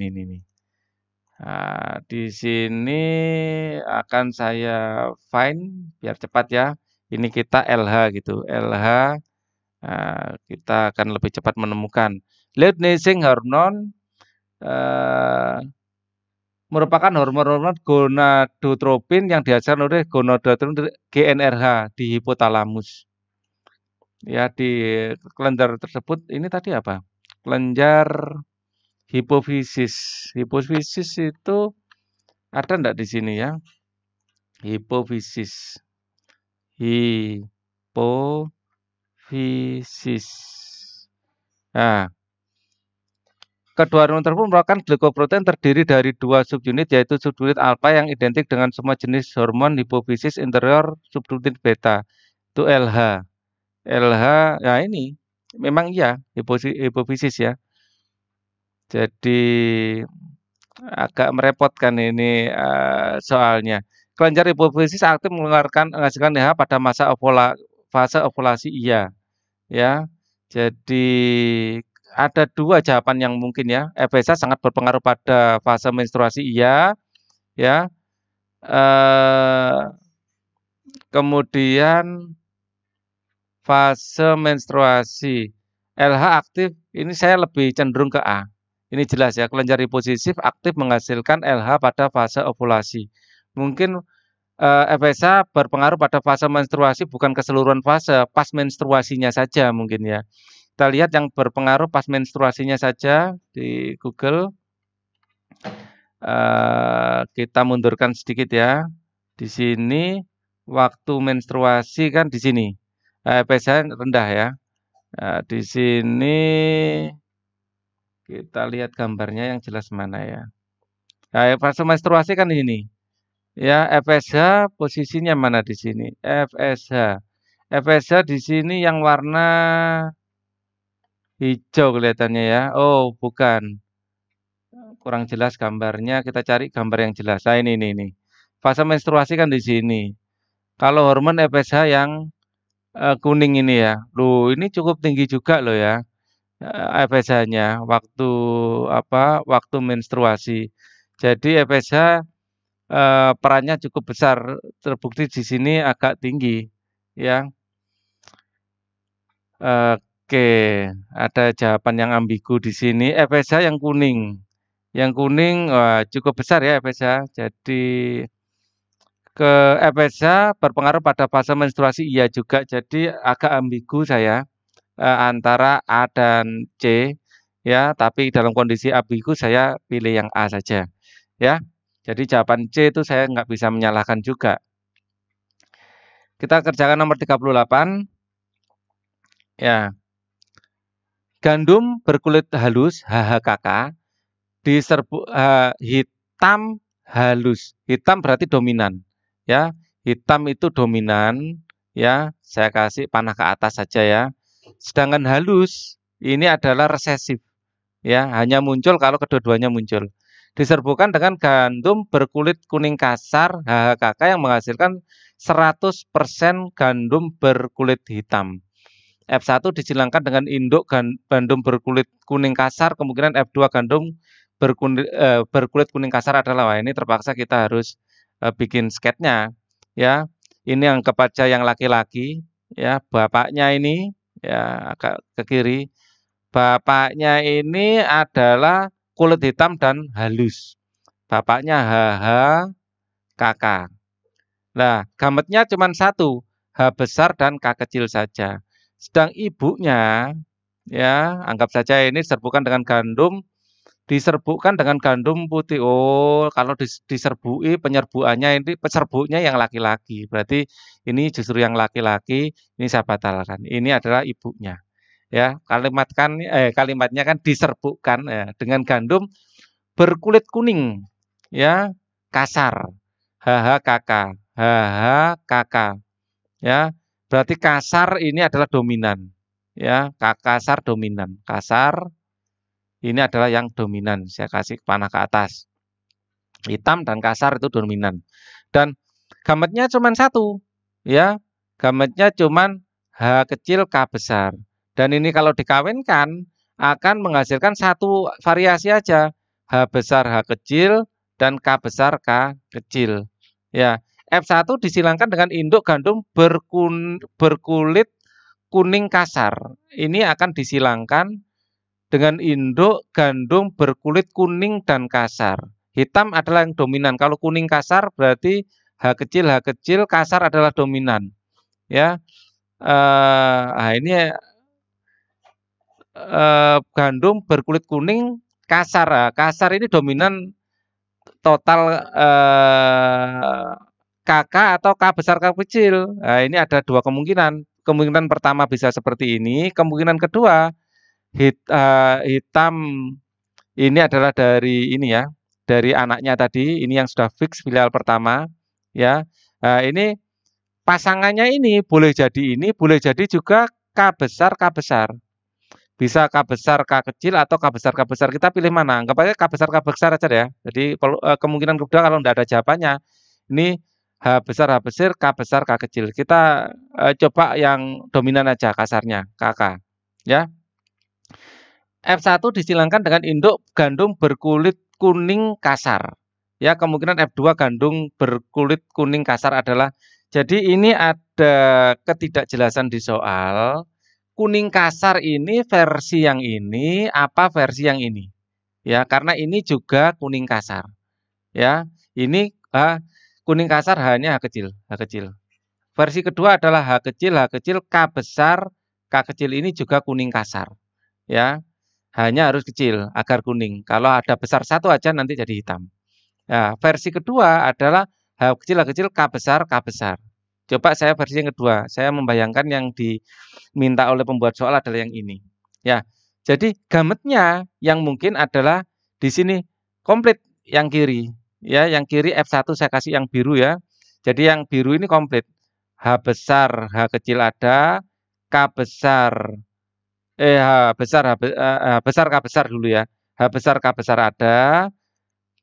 Nah, di sini akan saya find biar cepat ya. Ini kita LH gitu. LH kita akan lebih cepat menemukan. Luteinizing hormone merupakan hormon-hormon gonadotropin yang dihasilkan oleh gonadotropin GnRH di hipotalamus. Ya, di kelenjar tersebut ini tadi apa? Kelenjar hipofisis. Hipofisis itu ada enggak di sini ya? Hipofisis. Hipofisis. Nah, kedua hormon tersebut merupakan glikoprotein terdiri dari dua subunit, yaitu subunit alfa yang identik dengan semua jenis hormon hipofisis interior subunit beta. Itu LH. LH, ya ini memang iya hipofisis ya. Jadi agak merepotkan ini soalnya. Kelenjar hipofisis aktif menghasilkan LH pada fase ovulasi iya. Ya. Jadi ada dua jawaban yang mungkin ya. FSH sangat berpengaruh pada fase menstruasi iya, ya. Kemudian fase menstruasi LH aktif, ini saya lebih cenderung ke A. Ini jelas ya, kelenjar hipofisis aktif menghasilkan LH pada fase ovulasi. Mungkin FSH berpengaruh pada fase menstruasi bukan keseluruhan fase, pas menstruasinya saja mungkin ya. Kita lihat yang berpengaruh pas menstruasinya saja di Google. Kita mundurkan sedikit ya. Di sini waktu menstruasi kan di sini. FSH rendah ya. Di sini kita lihat gambarnya yang jelas mana ya. Fase menstruasi kan di sini. Ya, FSH posisinya mana di sini? FSH. FSH di sini yang warna hijau kelihatannya ya. Oh, bukan. Kurang jelas gambarnya. Kita cari gambar yang jelas. Nah, ini. Fase menstruasi kan di sini. Kalau hormon FSH yang kuning ini ya. Loh, ini cukup tinggi juga loh ya. FSH-nya waktu menstruasi. Jadi FSH perannya cukup besar, terbukti di sini agak tinggi ya. Oke, ada jawaban yang ambigu di sini. FSH yang kuning. Yang kuning cukup besar ya FSH. Jadi ke FSH berpengaruh pada fase menstruasi iya juga. Jadi agak ambigu saya antara A dan C ya, tapi dalam kondisi ambigu saya pilih yang A saja ya. Jadi jawaban C itu saya nggak bisa menyalahkan juga. Kita kerjakan nomor 38. Ya. Gandum berkulit halus HHKK diserbu hitam halus. Hitam berarti dominan ya. Hitam itu dominan ya. Saya kasih panah ke atas saja ya. Sedangkan halus ini adalah resesif ya, hanya muncul kalau kedua-duanya muncul. Diserbukan dengan gandum berkulit kuning kasar HHKK yang menghasilkan 100% gandum berkulit hitam. F1 disilangkan dengan induk gandum berkulit kuning kasar, kemungkinan F2 gandum berkulit kuning kasar adalah, wah ini terpaksa kita harus bikin sketnya ya. Ini yang kepada yang laki-laki ya, bapaknya ini ya agak ke kiri. Bapaknya ini adalah kulit hitam dan halus. Bapaknya HHKK. Nah, gametnya cuma satu, H besar dan K kecil saja. Sedang ibunya, ya, anggap saja ini diserbukan dengan gandum putih. Oh, kalau diserbui penyerbuannya ini peserbunya yang laki-laki. Berarti ini justru yang laki-laki, ini saya batalkan. Ini adalah ibunya. Ya, kalimatnya kan diserbukan ya, dengan gandum berkulit kuning ya, kasar. HHKK. Ya. Berarti kasar ini adalah dominan. Ya, kasar dominan. Kasar ini adalah yang dominan. Saya kasih panah ke atas. Hitam dan kasar itu dominan. Dan gametnya cuma satu. Ya, gametnya cuma H kecil K besar. Dan ini kalau dikawinkan akan menghasilkan satu variasi aja. H besar H kecil dan K besar K kecil. Ya, F1 disilangkan dengan induk gandum berkulit kuning kasar. Ini akan disilangkan dengan induk gandum berkulit kuning dan kasar. Hitam adalah yang dominan. Kalau kuning kasar berarti H kecil, kasar adalah dominan. Ya, nah ini gandum berkulit kuning kasar. Nah, kasar ini dominan total KK atau K besar K kecil. Nah, ini ada dua kemungkinan. Kemungkinan pertama bisa seperti ini. Kemungkinan kedua hitam ini adalah dari ini ya, dari anaknya tadi. Ini yang sudah fix filial pertama, ya. Nah, ini pasangannya ini, boleh jadi juga K besar K besar. Bisa K besar K kecil atau K besar K besar. Kita pilih mana? Anggap aja K besar K besar aja ya. Jadi kemungkinan kedua kalau tidak ada jawabannya, ini H besar K besar K kecil. Kita coba yang dominan aja kasarnya KK. Ya. F1 disilangkan dengan induk gandum berkulit kuning kasar. Ya, kemungkinan F2 gandum berkulit kuning kasar adalah, jadi ini ada ketidakjelasan di soal. Kuning kasar ini versi yang ini apa versi yang ini? Ya, karena ini juga kuning kasar. Ya, ini kuning kasar hanya H kecil. Versi kedua adalah H kecil, K besar, K kecil ini juga kuning kasar. Ya, hanya harus kecil agar kuning. Kalau ada besar satu aja nanti jadi hitam. Nah, versi kedua adalah H kecil, K besar, K besar. Coba saya versi yang kedua. Saya membayangkan yang diminta oleh pembuat soal adalah yang ini. Ya, jadi gametnya yang mungkin adalah di sini komplit yang kiri. Ya, yang kiri F1 saya kasih yang biru ya. Jadi yang biru ini komplit. H besar, H kecil ada, K besar, H besar K besar dulu ya. H besar K besar ada,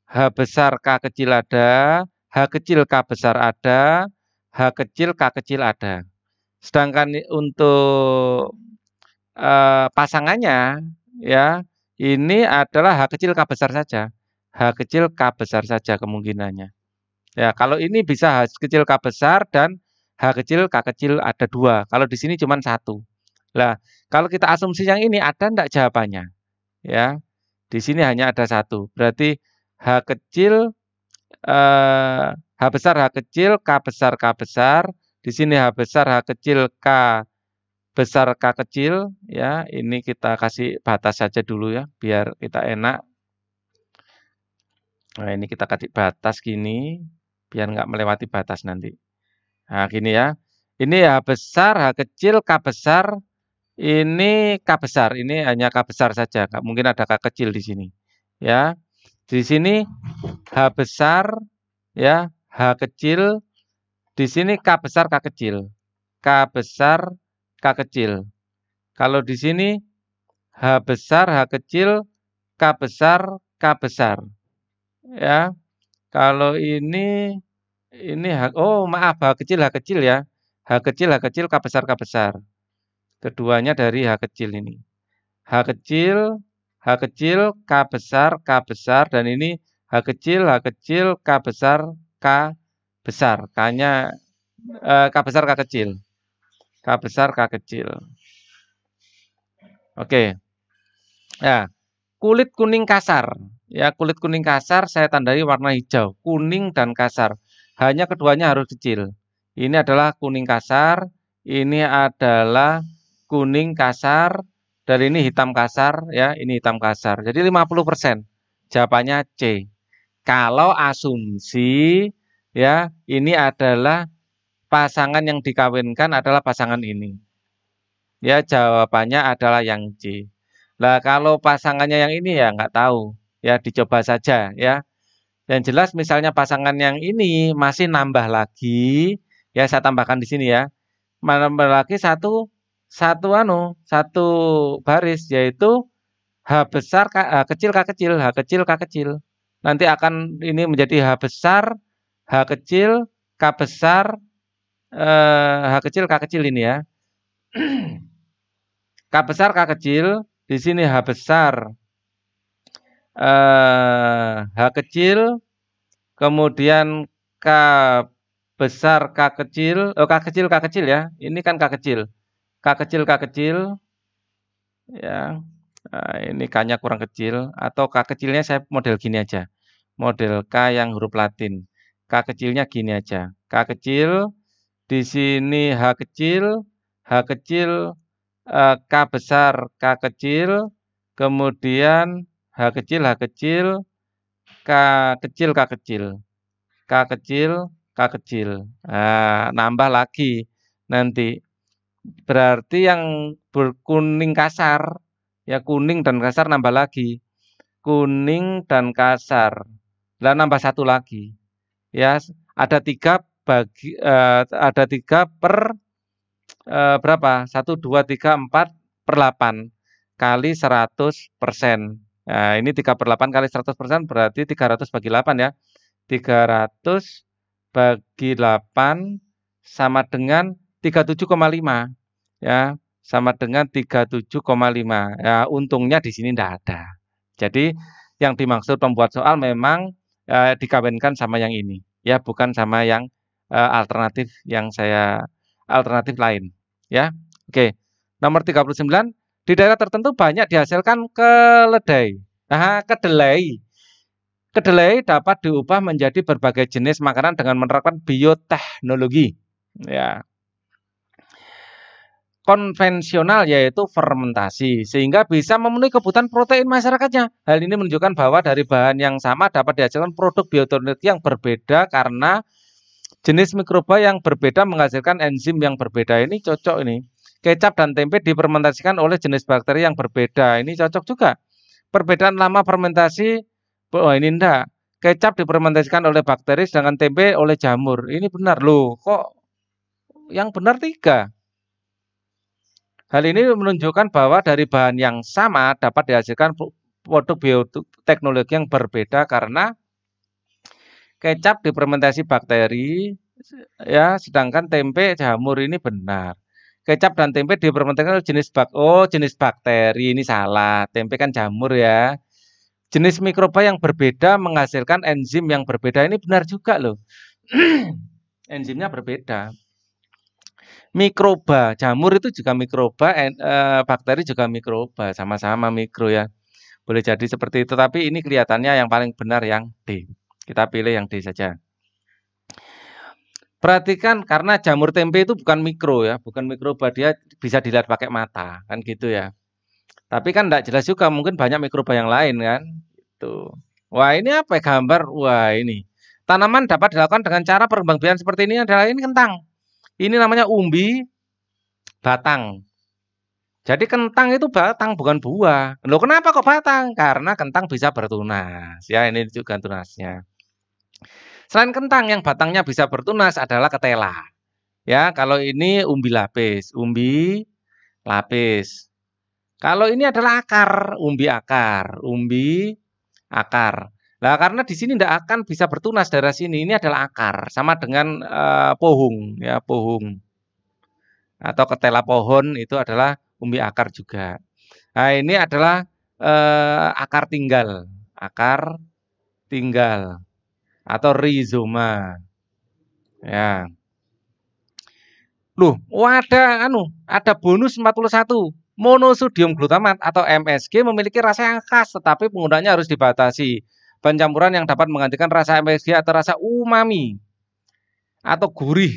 H besar K kecil ada, H kecil K besar ada, H kecil K kecil ada. Sedangkan untuk pasangannya ya, ini adalah H kecil K besar saja. H kecil K besar saja kemungkinannya. Ya, kalau ini bisa H kecil K besar dan H kecil K kecil ada dua. Kalau di sini cuma satu. Lah, kalau kita asumsi yang ini ada enggak jawabannya? Ya, di sini hanya ada satu. Berarti H kecil, H besar H kecil, K besar K besar. Di sini H besar H kecil, K besar K kecil. Ya, ini kita kasih batas saja dulu ya, biar kita enak. Nah, ini kita kasih batas gini, biar nggak melewati batas nanti. Nah, gini ya. Ini H besar, H kecil, K besar. Ini K besar, ini hanya K besar saja, nggak mungkin ada K kecil di sini. Ya, di sini H besar, ya, H kecil, di sini K besar K kecil, K besar K kecil. Kalau di sini H besar H kecil, K besar K besar. Ya, kalau ini oh maaf H kecil ya, H kecil K besar K besar. Keduanya dari H kecil ini. H kecil, K besar, dan ini H kecil, K besar, K besar. K-nya K besar, K kecil. K besar, K kecil. Oke. Ya, kulit kuning kasar. Ya, kulit kuning kasar saya tandai warna hijau. Kuning dan kasar. Hanya keduanya harus kecil. Ini adalah kuning kasar. Ini adalah kuning kasar. Dan ini hitam kasar, ya, ini hitam kasar. Jadi 50%. Jawabannya C. Kalau asumsi, ya, ini adalah pasangan yang dikawinkan adalah pasangan ini. Ya, jawabannya adalah yang C. Nah, kalau pasangannya yang ini ya nggak tahu. Ya, dicoba saja, ya. Yang jelas misalnya pasangan yang ini masih nambah lagi, ya saya tambahkan di sini ya. Menambah lagi satu baris, yaitu H besar H kecil K kecil, H kecil K kecil. Nanti akan ini menjadi H besar H kecil K besar, H kecil K kecil ini ya. K besar K kecil, di sini H besar H kecil, kemudian K besar K kecil, K kecil ya. Ini kan K kecil. K kecil, ya. Nah, ini K-nya kurang kecil, atau K kecilnya saya model gini aja. model K yang huruf Latin. K kecilnya gini aja. K kecil, di sini H kecil, K besar, K kecil, kemudian H kecil, K kecil, K kecil, K kecil, K kecil. Nah, nambah lagi nanti. Berarti yang berkuning kasar, ya kuning dan kasar nambah lagi. Kuning dan kasar. Lah nambah satu lagi. Ya, ada 3 per berapa? 1, 2, 3, 4 per 8 kali 100%. Nah, ini 3/8 kali 100% berarti 300 bagi 8 ya. 300 bagi 8 sama dengan 37,5 ya, sama dengan 37,5. Ya, untungnya di sini tidak ada. Jadi yang dimaksud pembuat soal memang dikawinkan sama yang ini ya, bukan sama yang alternatif lain ya. Oke. Nomor 39, di daerah tertentu banyak dihasilkan keledai. Nah, kedelai. Kedelai dapat diubah menjadi berbagai jenis makanan dengan menerapkan bioteknologi. Ya. Konvensional yaitu fermentasi, sehingga bisa memenuhi kebutuhan protein masyarakatnya. Hal ini menunjukkan bahwa dari bahan yang sama dapat dihasilkan produk bioteknologi yang berbeda karena jenis mikroba yang berbeda menghasilkan enzim yang berbeda. Ini cocok ini. Kecap dan tempe difermentasikan oleh jenis bakteri yang berbeda. Ini cocok juga. Perbedaan lama fermentasi, oh ini enggak. Kecap difermentasikan oleh bakteri, sedangkan tempe oleh jamur. Ini benar loh. Kok yang benar 3? Hal ini menunjukkan bahwa dari bahan yang sama dapat dihasilkan produk bioteknologi yang berbeda karena kecap difermentasi bakteri, ya, sedangkan tempe jamur ini benar. Kecap dan tempe difermentasikan oleh jenis bakteri, ini salah. Tempe kan jamur ya. Jenis mikroba yang berbeda menghasilkan enzim yang berbeda, ini benar juga loh. Enzimnya berbeda. Mikroba, jamur itu juga mikroba, bakteri juga mikroba, sama-sama mikro ya. Boleh jadi seperti itu, tapi ini kelihatannya yang paling benar yang D. Kita pilih yang D saja. Perhatikan, karena jamur tempe itu bukan mikro ya, bukan mikroba, dia bisa dilihat pakai mata, kan gitu ya. Tapi kan tidak jelas juga, mungkin banyak mikroba yang lain kan. Itu. Wah, ini apa ya gambar? Wah, ini. Tanaman dapat dilakukan dengan cara perkembangbiakan seperti ini adalah ini kentang. Ini namanya umbi batang. Jadi kentang itu batang bukan buah. Loh kenapa kok batang? Karena kentang bisa bertunas. Ya ini juga tunasnya. Selain kentang yang batangnya bisa bertunas adalah ketela. Ya kalau ini umbi lapis. Umbi lapis. Kalau ini adalah akar. Umbi akar. Umbi akar. Nah karena di sini tidak akan bisa bertunas dari sini. Ini adalah akar. Sama dengan pohung. Ya pohung. Atau ketela pohon itu adalah umbi akar juga. Nah, ini adalah akar tinggal atau rizoma. Ya. Loh, ada bonus 41. Monosodium glutamat atau MSG memiliki rasa yang khas, tetapi penggunaannya harus dibatasi. Pencampuran yang dapat menggantikan rasa MSG atau rasa umami atau gurih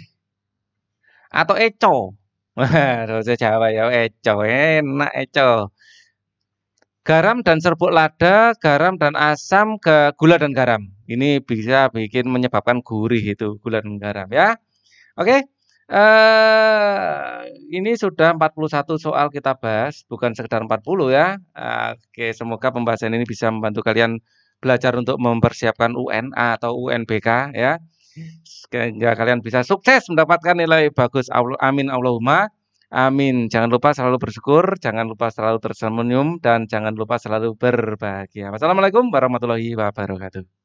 atau eco. Wah, bahasa Jawa ya, eco, enak eco. Garam dan serbuk lada, garam dan asam, gula dan garam. Ini bisa menyebabkan gurih itu, gula dan garam ya. Oke. Ini sudah 41 soal kita bahas, bukan sekedar 40 ya. Oke, semoga pembahasan ini bisa membantu kalian belajar untuk mempersiapkan UNA atau UNBK ya. Sehingga kalian bisa sukses mendapatkan nilai bagus. Amin Allahumma. Amin. Jangan lupa selalu bersyukur, jangan lupa selalu tersenyum, dan jangan lupa selalu berbahagia. Wassalamualaikum warahmatullahi wabarakatuh.